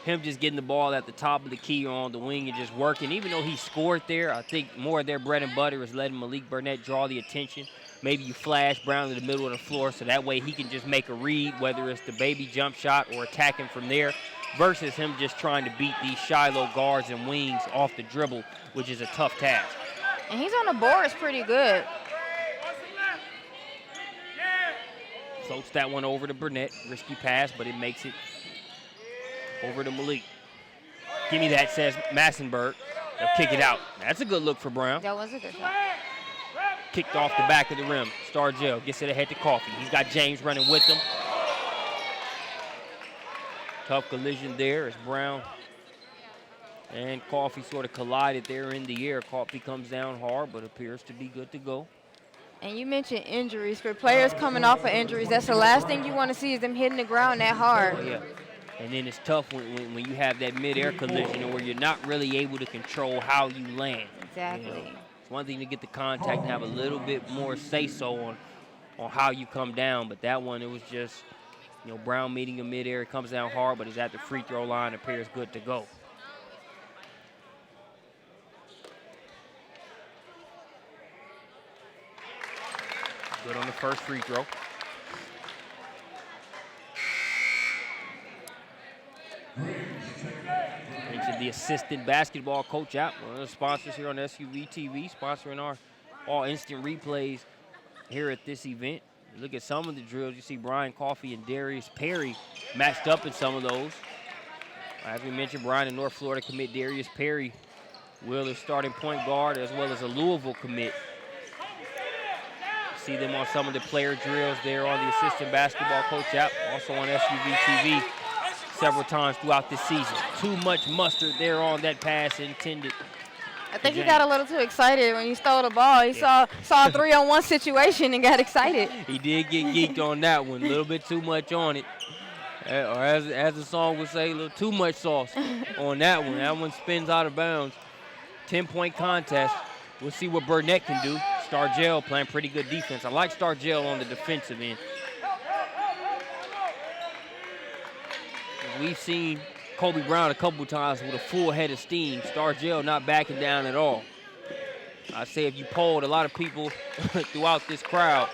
Him just getting the ball at the top of the key or on the wing and just working. Even though he scored there, I think more of their bread and butter is letting Malik Burnett draw the attention. Maybe you flash Brown to the middle of the floor so that way he can just make a read, whether it's the baby jump shot or attacking from there, versus him just trying to beat these Shiloh guards and wings off the dribble, which is a tough task. And he's on the boards pretty good. Floats that one over to Burnett. Risky pass, but it makes it over to Malik. Give me that, says Massenburg. They'll kick it out. That's a good look for Brown. That was a good shot. Kicked off the back of the rim. Stargell gets it ahead to Coffee. He's got James running with him. Tough collision there as Brown and Coffee sort of collided there in the air. Coffee comes down hard, but appears to be good to go. And you mentioned injuries. For players coming off of injuries, that's the last thing you want to see is them hitting the ground that hard. Oh, yeah. And then it's tough when you have that mid-air collision where you're not really able to control how you land. Exactly. It's one thing to get the contact and have a little bit more say-so on how you come down, but that one, it was just, Brown meeting him mid-air. It comes down hard, but is at the free throw line, appears good to go. Good on the first free throw. Mentioned the assistant basketball coach out. One of the sponsors here on SUVtv, sponsoring our all instant replays here at this event. You look at some of the drills, you see Brian Coffey and Darius Perry matched up in some of those. As we mentioned, Brian in North Florida commit Darius Perry, Wheeler's starting point guard, as well as a Louisville commit. See them on some of the player drills there on the assistant basketball coach app, also on SUVtv several times throughout this season. Too much mustard there on that pass intended. I think he got a little too excited when he stole the ball. He saw a 3-on-1 situation and got excited. He did get geeked on that one, a little bit too much on it. Or as the song would say, a little too much sauce on that one. That one spins out of bounds. 10-point contest. We'll see what Burnett can do. Stargell playing pretty good defense. I like Stargell on the defensive end. We've seen Kobe Brown a couple times with a full head of steam. Stargell not backing down at all. I say if you polled a lot of people throughout this crowd,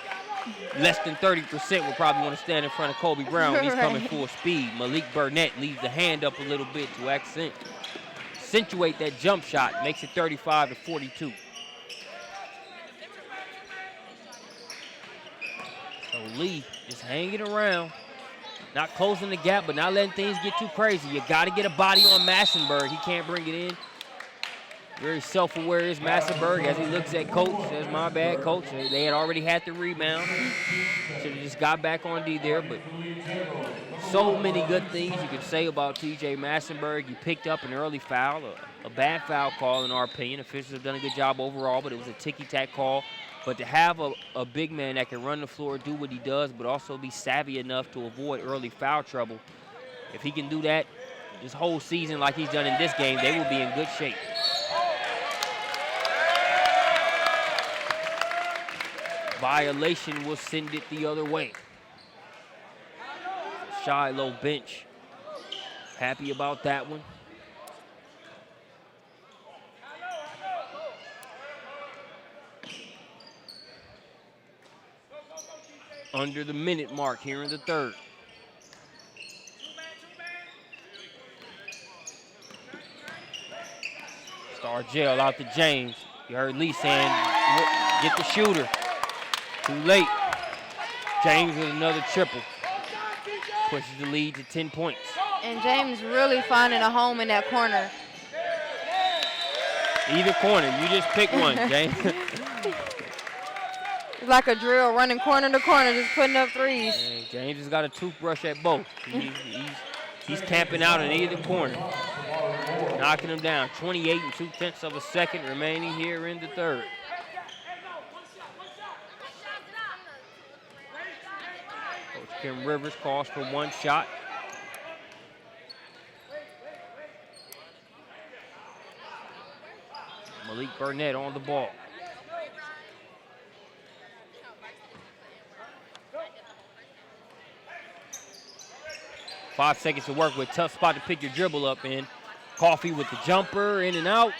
less than 30% would probably want to stand in front of Kobe Brown when he's coming full speed. Malik Burnett leaves the hand up a little bit to accentuate that jump shot, makes it 35-42. So Lee just hanging around, not closing the gap, but not letting things get too crazy. You got to get a body on Massenberg. He can't bring it in. Very self-aware is Massenberg as he looks at coach. Says, my bad, coach. They had already had the rebound. Should have just got back on D there, but so many good things you could say about TJ Massenberg. He picked up an early foul, a bad foul call in our opinion. Officials have done a good job overall, but it was a ticky-tack call. But to have a big man that can run the floor, do what he does, but also be savvy enough to avoid early foul trouble, if he can do that this whole season like he's done in this game, they will be in good shape. Violation will send it the other way. Shiloh bench happy about that one. Under the minute mark here in the third. Star Jail out to James. You heard Lee saying, get the shooter. Too late. James with another triple. Pushes the lead to 10 points. And James really finding a home in that corner. Either corner, you just pick one, James. It's like a drill, running corner to corner, just putting up threes. And James has got a toothbrush at both. He's camping out in either corner. Knocking him down. 28 2/10 of a second remaining here in the third. Coach Kim Rivers calls for one shot. Malik Burnett on the ball. Five seconds to work with. Tough spot to pick your dribble up in. Coffee with the jumper, in and out.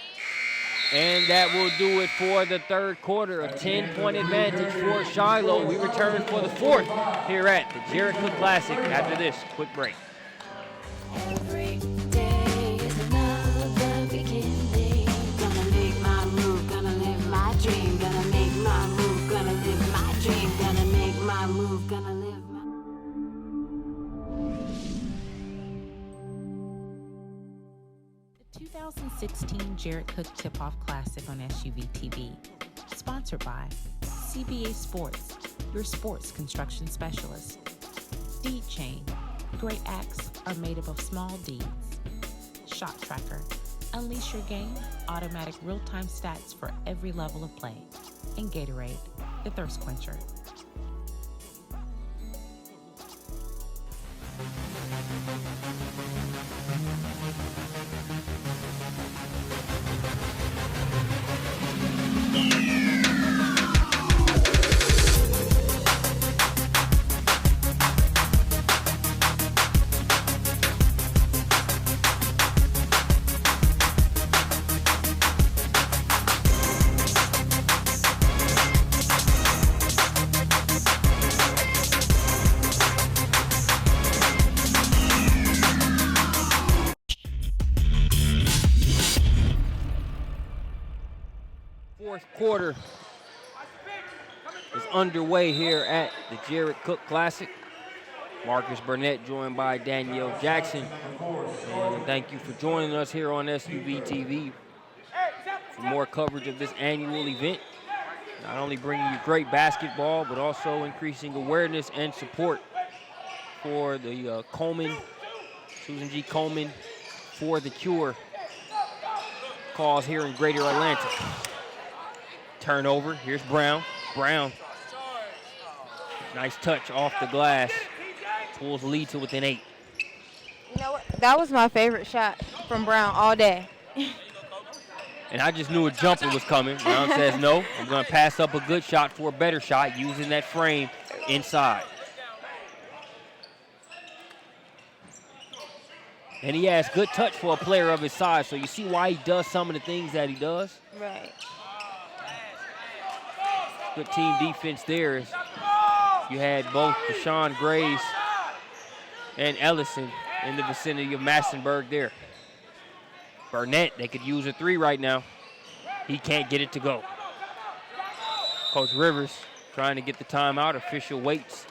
And that will do it for the third quarter. A 10-point advantage for Shiloh. We return for the fourth here at the Jared Cook Classic after this quick break. Every day is another beginning. Gonna make my move, gonna live my dream. Gonna make my move, gonna live my dream. Gonna make my move, gonna live my 2016 Jared Cook Tip-Off Classic on SUVtv. Sponsored by CBA Sports, your sports construction specialist. Deed Chain. Great acts are made up of small deeds. Shot Tracker. Unleash your game. Automatic real-time stats for every level of play. And Gatorade, the thirst quencher. Fourth quarter is underway here at the Jared Cook Classic. Marcus Burnett joined by Danielle Jackson. And thank you for joining us here on SUVtv for more coverage of this annual event. Not only bringing you great basketball, but also increasing awareness and support for the Susan G. Komen for the Cure cause here in Greater Atlanta. Turnover, here's Brown. Brown, nice touch off the glass. Pulls the lead to within 8. You know what? That was my favorite shot from Brown all day. And I just knew a jumper was coming. Brown says, no, I'm going to pass up a good shot for a better shot using that frame inside. And he has good touch for a player of his size, so you see why he does some of the things that he does. Right. Good team defense there. You had both Deshaun Grace and Ellison in the vicinity of Massenburg there. Burnett, they could use a 3 right now. He can't get it to go. Coach Rivers trying to get the timeout. Official waits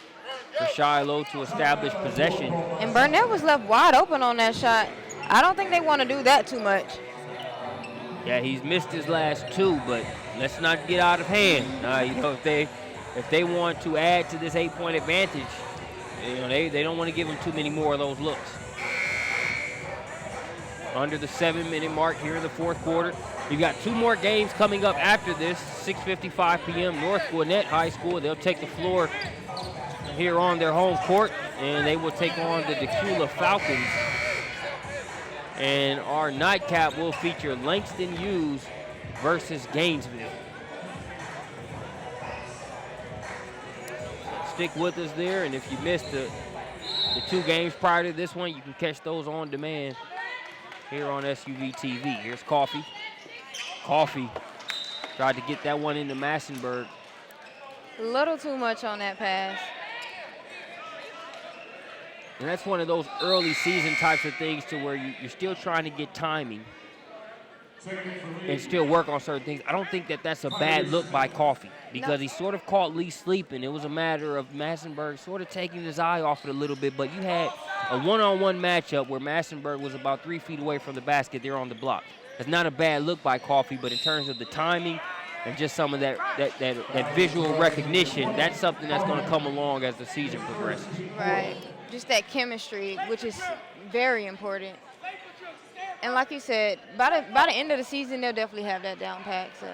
for Shiloh to establish possession. And Burnett was left wide open on that shot. I don't think they want to do that too much. Yeah, he's missed his last 2, but let's not get out of hand. You know, if they want to add to this 8-point advantage, you know, they don't want to give him too many more of those looks. Under the 7-minute mark here in the fourth quarter. We've got 2 more games coming up after this. 6:55 p.m. North Gwinnett High School. They'll take the floor here on their home court, and they will take on the Decula Falcons. And our nightcap will feature Langston Hughes versus Gainesville. Stick with us there, and if you missed the 2 games prior to this one, you can catch those on demand here on SUVtv. Here's Coffee. Coffee tried to get that one into Massenburg. A little too much on that pass. And that's one of those early season types of things to where you're still trying to get timing and still work on certain things. I don't think that that's a bad look by Coffee because he sort of caught Lee sleeping. It was a matter of Massenburg sort of taking his eye off it a little bit, but you had a one-on-one matchup where Massenburg was about 3 feet away from the basket there on the block. It's not a bad look by Coffee, but in terms of the timing and just some of that visual recognition, that's something that's going to come along as the season progresses. Right. Just that chemistry, which is very important. And like you said, by the end of the season, they'll definitely have that down pat. So.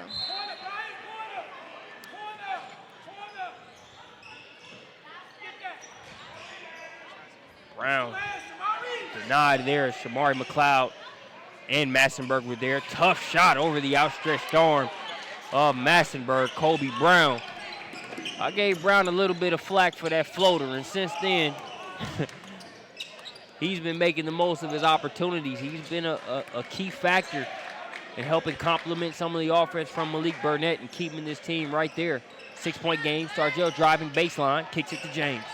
Brown denied there. Shamari McLeod and Massenburg were there. Tough shot over the outstretched arm of Massenburg. Kobe Brown. I gave Brown a little bit of flack for that floater, and since then, he's been making the most of his opportunities. He's been a key factor in helping complement some of the offense from Malik Burnett and keeping this team right there. 6-point game. Sargell driving baseline, kicks it to James.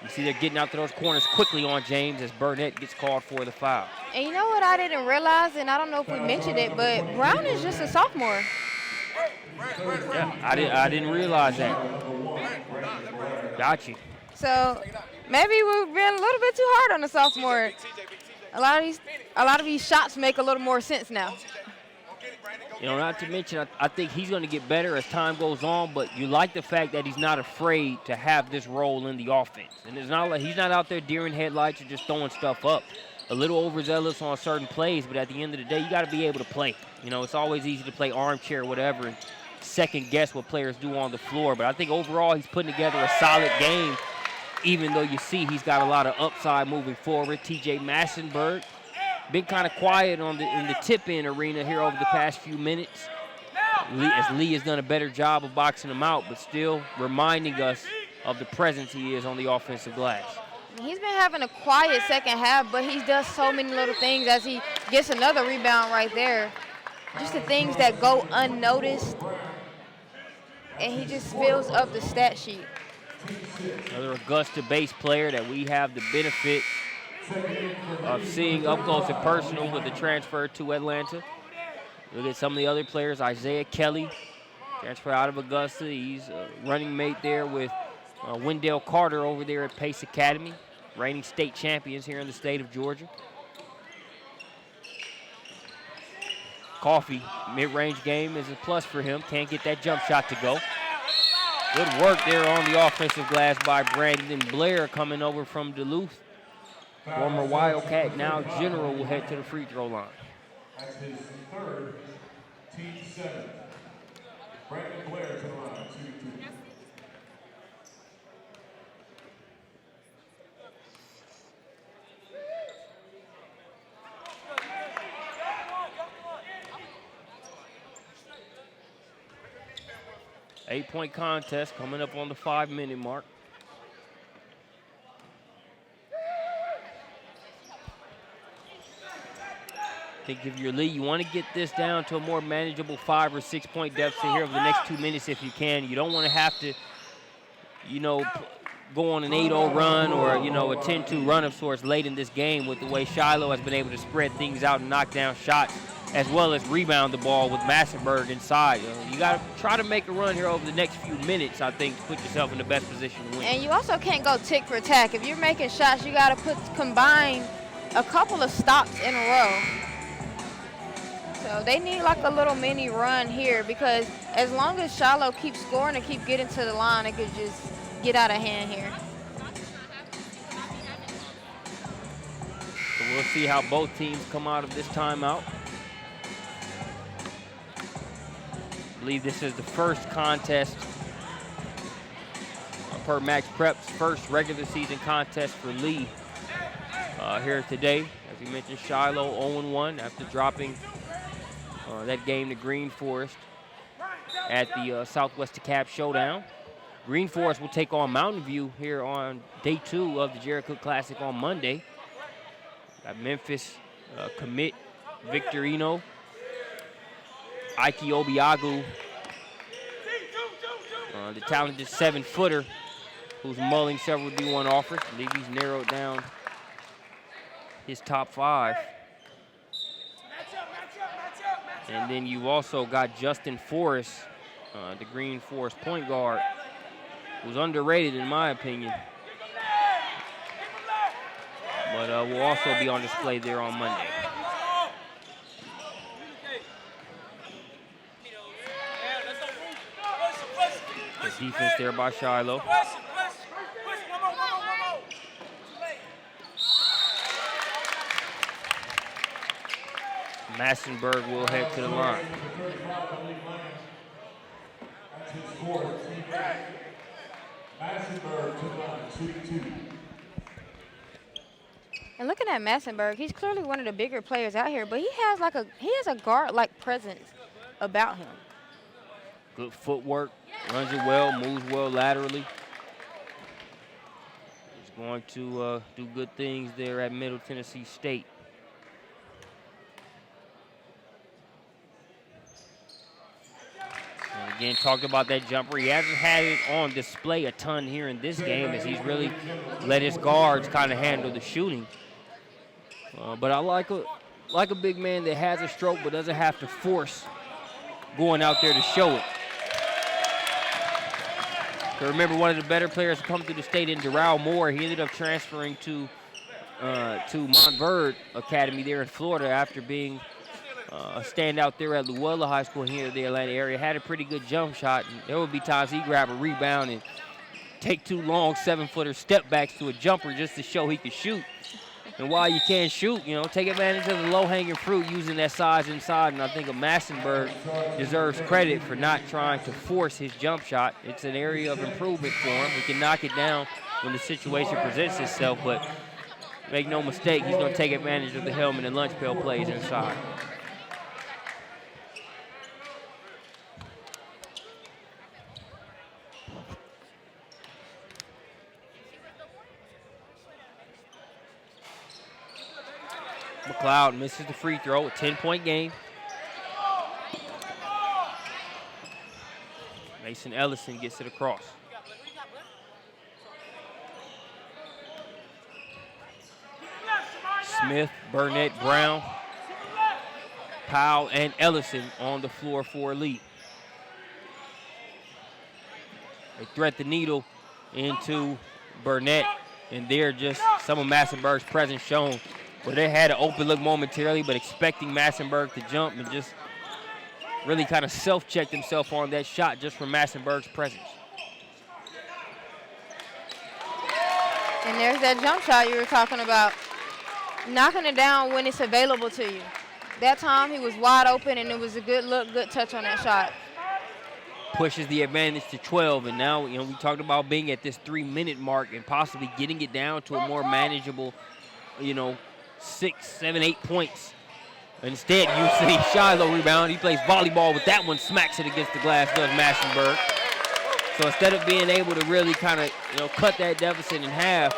You see they're getting out to those corners quickly on James as Burnett gets called for the foul. And you know what I didn't realize, and I don't know if we mentioned it, but Brown is just a sophomore. Yeah, I didn't realize that. Got you. So maybe we've been a little bit too hard on the sophomore. A lot of these shots make a little more sense now. You know, not to mention, I think he's going to get better as time goes on, but you like the fact that he's not afraid to have this role in the offense. And it's not like he's not out there deer in headlights or just throwing stuff up. A little overzealous on certain plays, but at the end of the day, you got to be able to play. You know, it's always easy to play armchair or whatever and second guess what players do on the floor. But I think overall he's putting together a solid game, even though you see he's got a lot of upside moving forward. TJ Massenburg been kind of quiet in the tip-in arena here over the past few minutes. Lee has done a better job of boxing him out, but still reminding us of the presence he is on the offensive glass. He's been having a quiet second half, but he does so many little things as he gets another rebound right there. Just the things that go unnoticed, and he just fills up the stat sheet. Another Augusta base player that we have the benefit of seeing up close and personal with the transfer to Atlanta. Look at some of the other players. Isaiah Kelly, transfer out of Augusta. He's a running mate there with Wendell Carter over there at Pace Academy, reigning state champions here in the state of Georgia. Coffee, mid-range game is a plus for him. Can't get that jump shot to go. Good work there on the offensive glass by Brandon Blair coming over from Duluth. Former Wildcat, now General, will head to the free throw line. That's his third, team 7. Brandon Blair to the line, 2-2. Eight-point contest coming up on the 5-minute mark. I think if you're Lee, you want to get this down to a more manageable 5 or 6 point deficit here over the next 2 minutes if you can. You don't want to have to, go on an 8-0 run or, a 10-2 run of sorts late in this game with the way Shiloh has been able to spread things out and knock down shots as well as rebound the ball with Massenburg inside. You got to try to make a run here over the next few minutes, I think, to put yourself in the best position to win. And you also can't go tick for tack. If you're making shots, you got to combine a couple of stops in a row. So they need like a little mini run here because as long as Shiloh keeps scoring and keep getting to the line, it could just get out of hand here. So we'll see how both teams come out of this timeout. I believe this is the first contest per Max Prep's first regular season contest for Lee here today. As we mentioned, Shiloh 0-1 after dropping that game to Green Forest at the Southwest DeKalb Showdown. Green Forest will take on Mountain View here on day 2 of the Jared Cook Classic on Monday. Got Memphis commit Victorino, Ike Obiagu, the talented 7-footer who's mulling several D1 offers. I believe he's narrowed down his top 5. And then you've also got Justin Forrest, the Green Forest point guard, who's underrated in my opinion, but will also be on display there on Monday. The defense there by Shiloh. Massenburg will head to the line. And looking at Massenburg, he's clearly one of the bigger players out here, but he has a guard-like presence about him. Good footwork, runs it well, moves well laterally. He's going to do good things there at Middle Tennessee State. And again, talked about that jumper. He hasn't had it on display a ton here in this game as he's really let his guards kind of handle the shooting. But I like a big man that has a stroke but doesn't have to force going out there to show it. So remember, one of the better players to come through the state in Darrell Moore. He ended up transferring to Montverde Academy there in Florida after being a standout there at Luella High School here in the Atlanta area. Had a pretty good jump shot. And there would be times he'd grab a rebound and take 2 long 7-footer step backs to a jumper just to show he could shoot. And while you can't shoot, take advantage of the low-hanging fruit using that size inside. And I think Massenburg deserves credit for not trying to force his jump shot. It's an area of improvement for him. He can knock it down when the situation presents itself, but make no mistake, he's going to take advantage of the helmet and lunch pail plays inside. McLeod misses the free throw, a 10-point game. Mason Ellison gets it across. Smith, Burnett, Brown, Powell, and Ellison on the floor for Lee. They thread the needle into Burnett, and they're just some of Massenburg's presence shown. Where they had an open look momentarily, but expecting Massenburg to jump and just really kind of self-checked himself on that shot just from Massenburg's presence. And there's that jump shot you were talking about. Knocking it down when it's available to you. That time he was wide open and it was a good look, good touch on that shot. Pushes the advantage to 12, and now we talked about being at this 3-minute mark and possibly getting it down to a more manageable, 6, 7, 8 points. Instead, you see Shiloh rebound. He plays volleyball with that one, smacks it against the glass, does Massenburg. So instead of being able to really kind of, cut that deficit in half,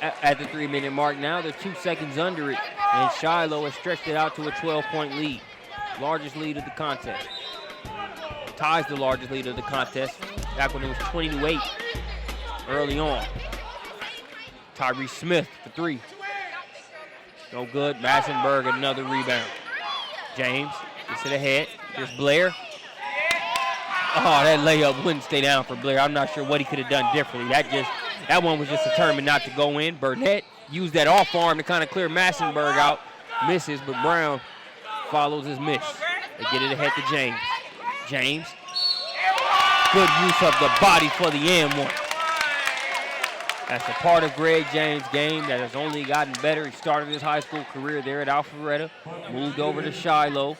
at the 3-minute mark. Now they're 2 seconds under it, and Shiloh has stretched it out to a 12-point lead. Largest lead of the contest. Ties the largest lead of the contest back when it was 20-8 early on. Tyree Smith for 3. No good. Massenberg, another rebound. James gets it ahead. Here's Blair. Oh, that layup wouldn't stay down for Blair. I'm not sure what he could have done differently. That one was just determined not to go in. Burnett used that off arm to kind of clear Massenberg out. Misses, but Brown follows his miss. They get it ahead to James. James. Good use of the body for the and one. That's a part of Greg James' game that has only gotten better. He started his high school career there at Alpharetta, moved over to Shiloh.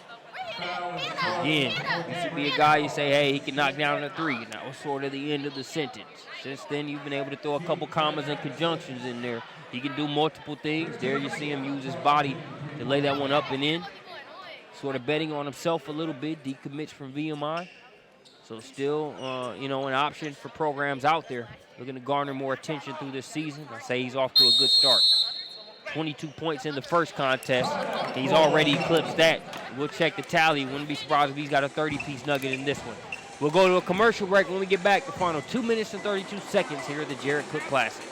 Again, used to be a guy you say, hey, he can knock down a 3, and that was sort of the end of the sentence. Since then, you've been able to throw a couple commas and conjunctions in there. He can do multiple things. There you see him use his body to lay that one up and in. Sort of betting on himself a little bit, decommits from VMI. So still, an option for programs out there looking to garner more attention through this season. I say he's off to a good start. 22 points in the first contest. He's already eclipsed that. We'll check the tally. Wouldn't be surprised if he's got a 30-piece nugget in this one. We'll go to a commercial break. When we get back, the final 2 minutes and 32 seconds here at the Jarrett Cook Classic.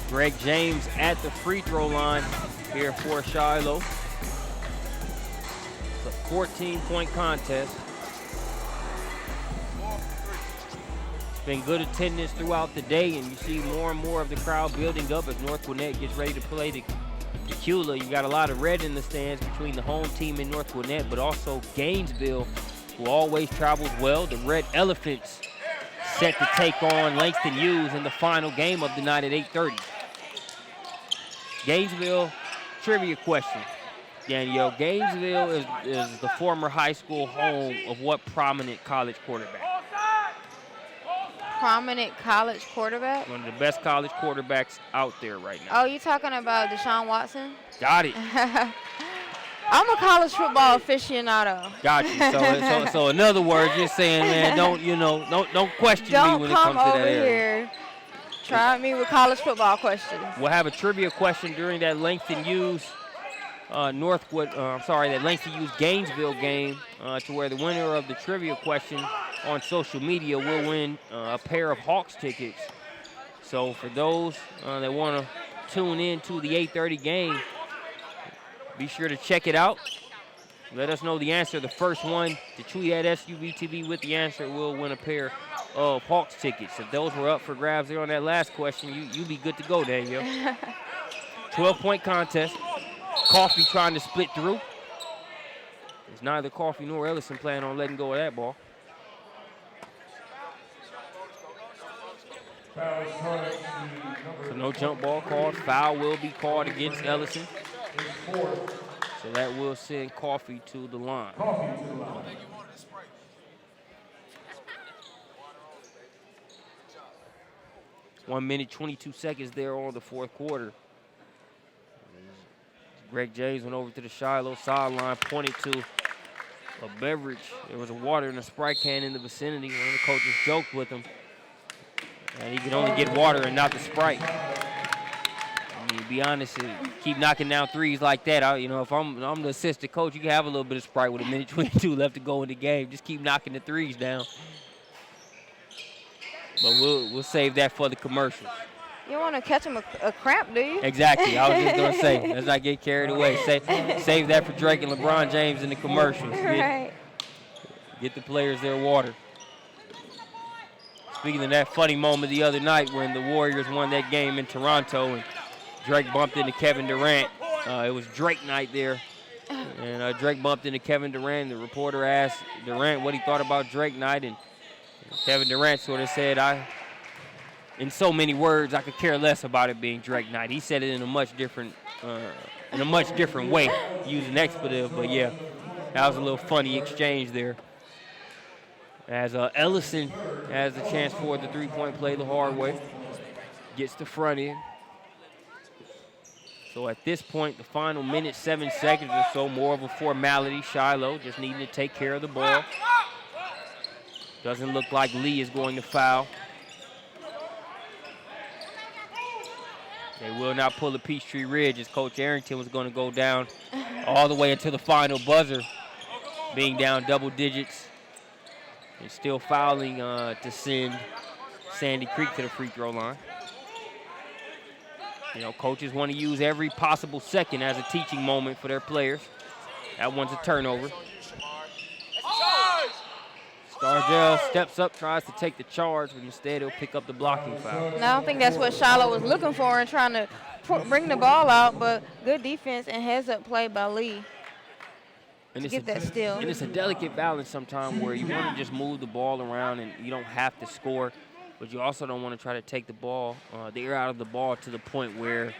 Greg James at the free throw line here for Shiloh. It's a 14-point contest. It's been good attendance throughout the day, and you see more and more of the crowd building up as North Gwinnett gets ready to play the Tequila. You got a lot of red in the stands between the home team in North Gwinnett, but also Gainesville, who always travels well. The Red Elephants set to take on Langston Hughes in the final game of the night at 8:30. Gainesville, trivia question. Danielle, Gainesville is the former high school home of what prominent college quarterback? Prominent college quarterback? One of the best college quarterbacks out there right now. Oh, you talking about Deshaun Watson? Got it. I'm a college football aficionado. Got you. So in other words, you're saying, man, don't question me when it comes to that area. Don't come over here. Try me with college football questions. We'll have a trivia question during that Langston Hughes that Langston Hughes Gainesville game, to where the winner of the trivia question on social media will win a pair of Hawks tickets. So for those that want to tune in to the 8:30 game, be sure to check it out. Let us know the answer. The first one to tweet at SUVtv with the answer will win a pair of Hawks tickets. If those were up for grabs there on that last question, you be good to go, Daniel. 12-point contest. Coffee trying to split through. There's neither Coffee nor Ellison planning on letting go of that ball. So no jump ball called. Foul will be called against Ellison. So that will send Coffee to the line. 1 minute, 22 seconds there on the fourth quarter. Greg James went over to the Shiloh sideline, pointed to a beverage. There was a water and a Sprite can in the vicinity. One of the coaches joked with him, and he could only get water and not the Sprite. And he be honest, keep knocking down threes like that. If I'm the assistant coach, you can have a little bit of Sprite with a minute 22 left to go in the game. Just keep knocking the threes down. But we'll save that for the commercials. You don't want to catch him a cramp, do you? Exactly. I was just going to say, let's not get carried away. Save that for Drake and LeBron James in the commercials. Right. Get the players their water. Speaking of that funny moment the other night when the Warriors won that game in Toronto and Drake bumped into Kevin Durant. It was Drake night there. And Drake bumped into Kevin Durant. The reporter asked Durant what he thought about Drake night. And Kevin Durant sort of said, in so many words, I could care less about it being Drake night. He said it in a much different way, using expletive. But yeah, that was a little funny exchange there. As Ellison has a chance for the three-point play the hard way, gets the front end. So at this point, the final minute, 7 seconds or so, more of a formality. Shiloh just needing to take care of the ball. Doesn't look like Lee is going to foul. They will not pull a Peachtree Ridge as Coach Arrington was going to go down all the way into the final buzzer, being down double digits. And still fouling to send Sandy Creek to the free throw line. Coaches want to use every possible second as a teaching moment for their players. That one's a turnover. Stargell steps up, tries to take the charge, but instead he'll pick up the blocking foul. And I don't think that's what Shiloh was looking for and trying to bring the ball out, but good defense and heads-up play by Lee to get that steal. And it's a delicate balance sometimes where you want to just move the ball around and you don't have to score, but you also don't want to try to take the ball, the air out of the ball to the point where,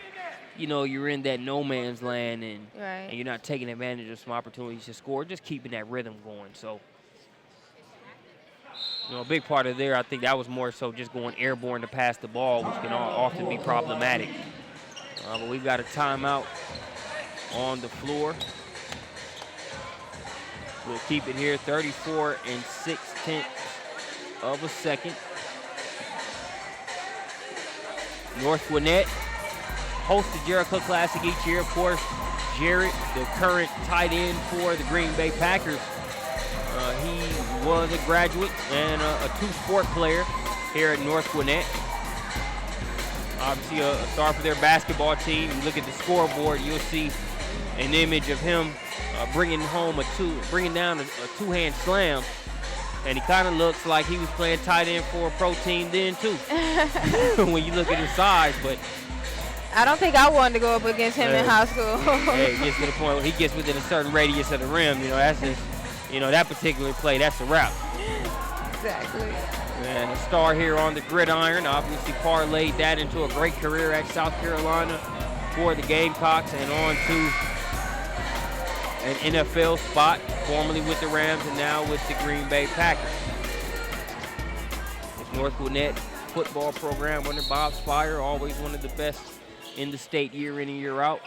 you're in that no man's land and you're not taking advantage of some opportunities to score, just keeping that rhythm going. So, a big part of there, I think that was more so just going airborne to pass the ball, which can often be problematic. But we've got a timeout on the floor. We'll keep it here, 34 6/10 of a second. North Gwinnett hosts the Jericho Classic each year. Of course, Jarrett, the current tight end for the Green Bay Packers, he was a graduate and a two-sport player here at North Gwinnett. Obviously a star for their basketball team. You look at the scoreboard, you'll see an image of him bringing down a two-hand slam, and he kind of looks like he was playing tight end for a pro team then too. When you look at his size, but I don't think I wanted to go up against him in high school. It gets to the point where he gets within a certain radius of the rim. That's just, that particular play, that's a wrap. Exactly. And a star here on the gridiron, obviously parlayed that into a great career at South Carolina for the Gamecocks and on to an NFL spot, formerly with the Rams and now with the Green Bay Packers. This North Gwinnett football program under Bob Spire, always one of the best in the state year in and year out.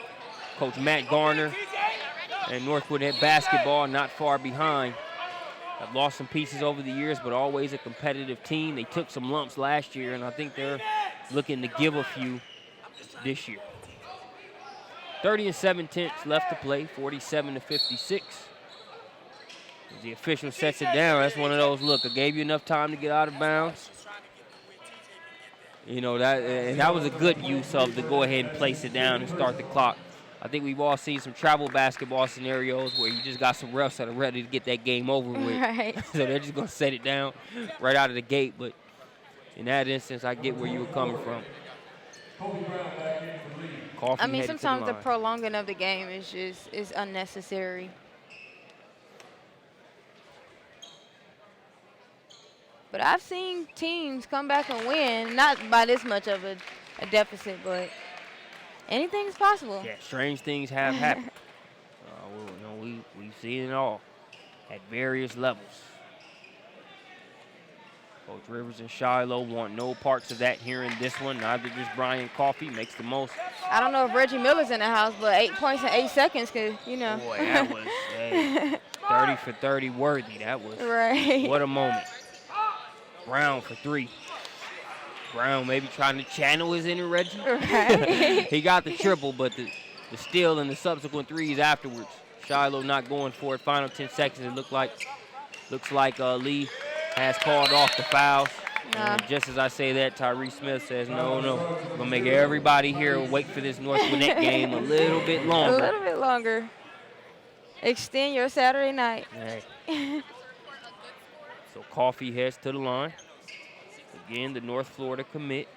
Coach Matt Garner and North Gwinnett basketball not far behind. I've lost some pieces over the years, but always a competitive team. They took some lumps last year, and I think they're looking to give a few this year. 30 7/10 left to play, 47-56. As the official sets it down, that's one of those, look, I gave you enough time to get out of bounds. That was a good use of the go ahead and place it down and start the clock. I think we've all seen some travel basketball scenarios where you just got some refs that are ready to get that game over with. Right. So they're just going to set it down right out of the gate. But in that instance, I get where you were coming from. Sometimes the prolonging of the game is unnecessary. But I've seen teams come back and win, not by this much of a deficit, but anything is possible. Yeah, strange things have happened. We've seen it all at various levels. Coach Rivers and Shiloh want no parts of that here in this one. Neither does Brian Coffey. Makes the most. I don't know if Reggie Miller's in the house, but 8 points in 8 seconds could, Boy, that was 30 for 30 worthy. That was right. What a moment. Brown for three. Brown maybe trying to channel his inner Reggie. Right. He got the triple, but the steal and the subsequent threes afterwards. Shiloh not going for it. Final 10 seconds. It looks like Lee has called off the fouls. And just as I say that, Tyree Smith says, no. We're gonna make everybody here wait for this North Gwinnett game a little bit longer. A little bit longer. Extend your Saturday night. Right. So Coffee heads to the line. Again, the North Florida commit.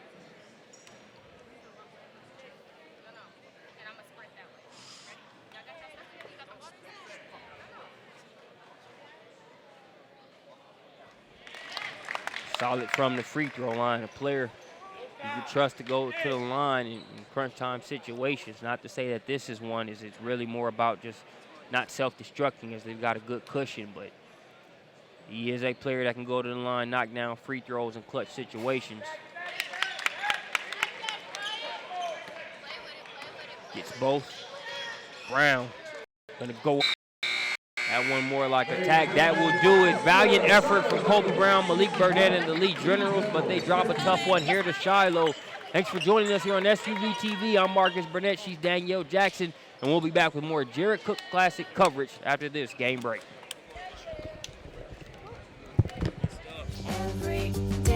Solid from the free throw line. A player you can trust to go to the line in crunch time situations. Not to say that this is one. It's really more about just not self-destructing as they've got a good cushion, but he is a player that can go to the line, knock down free throws in clutch situations. Gets both. Brown gonna go at one more like attack. That will do it. Valiant effort from Kobe Brown, Malik Burnett, and the Lee Generals, but they drop a tough one here to Shiloh. Thanks for joining us here on SUVtv. I'm Marcus Burnett. She's Danielle Jackson, and we'll be back with more Jared Cook Classic coverage after this game break. Every day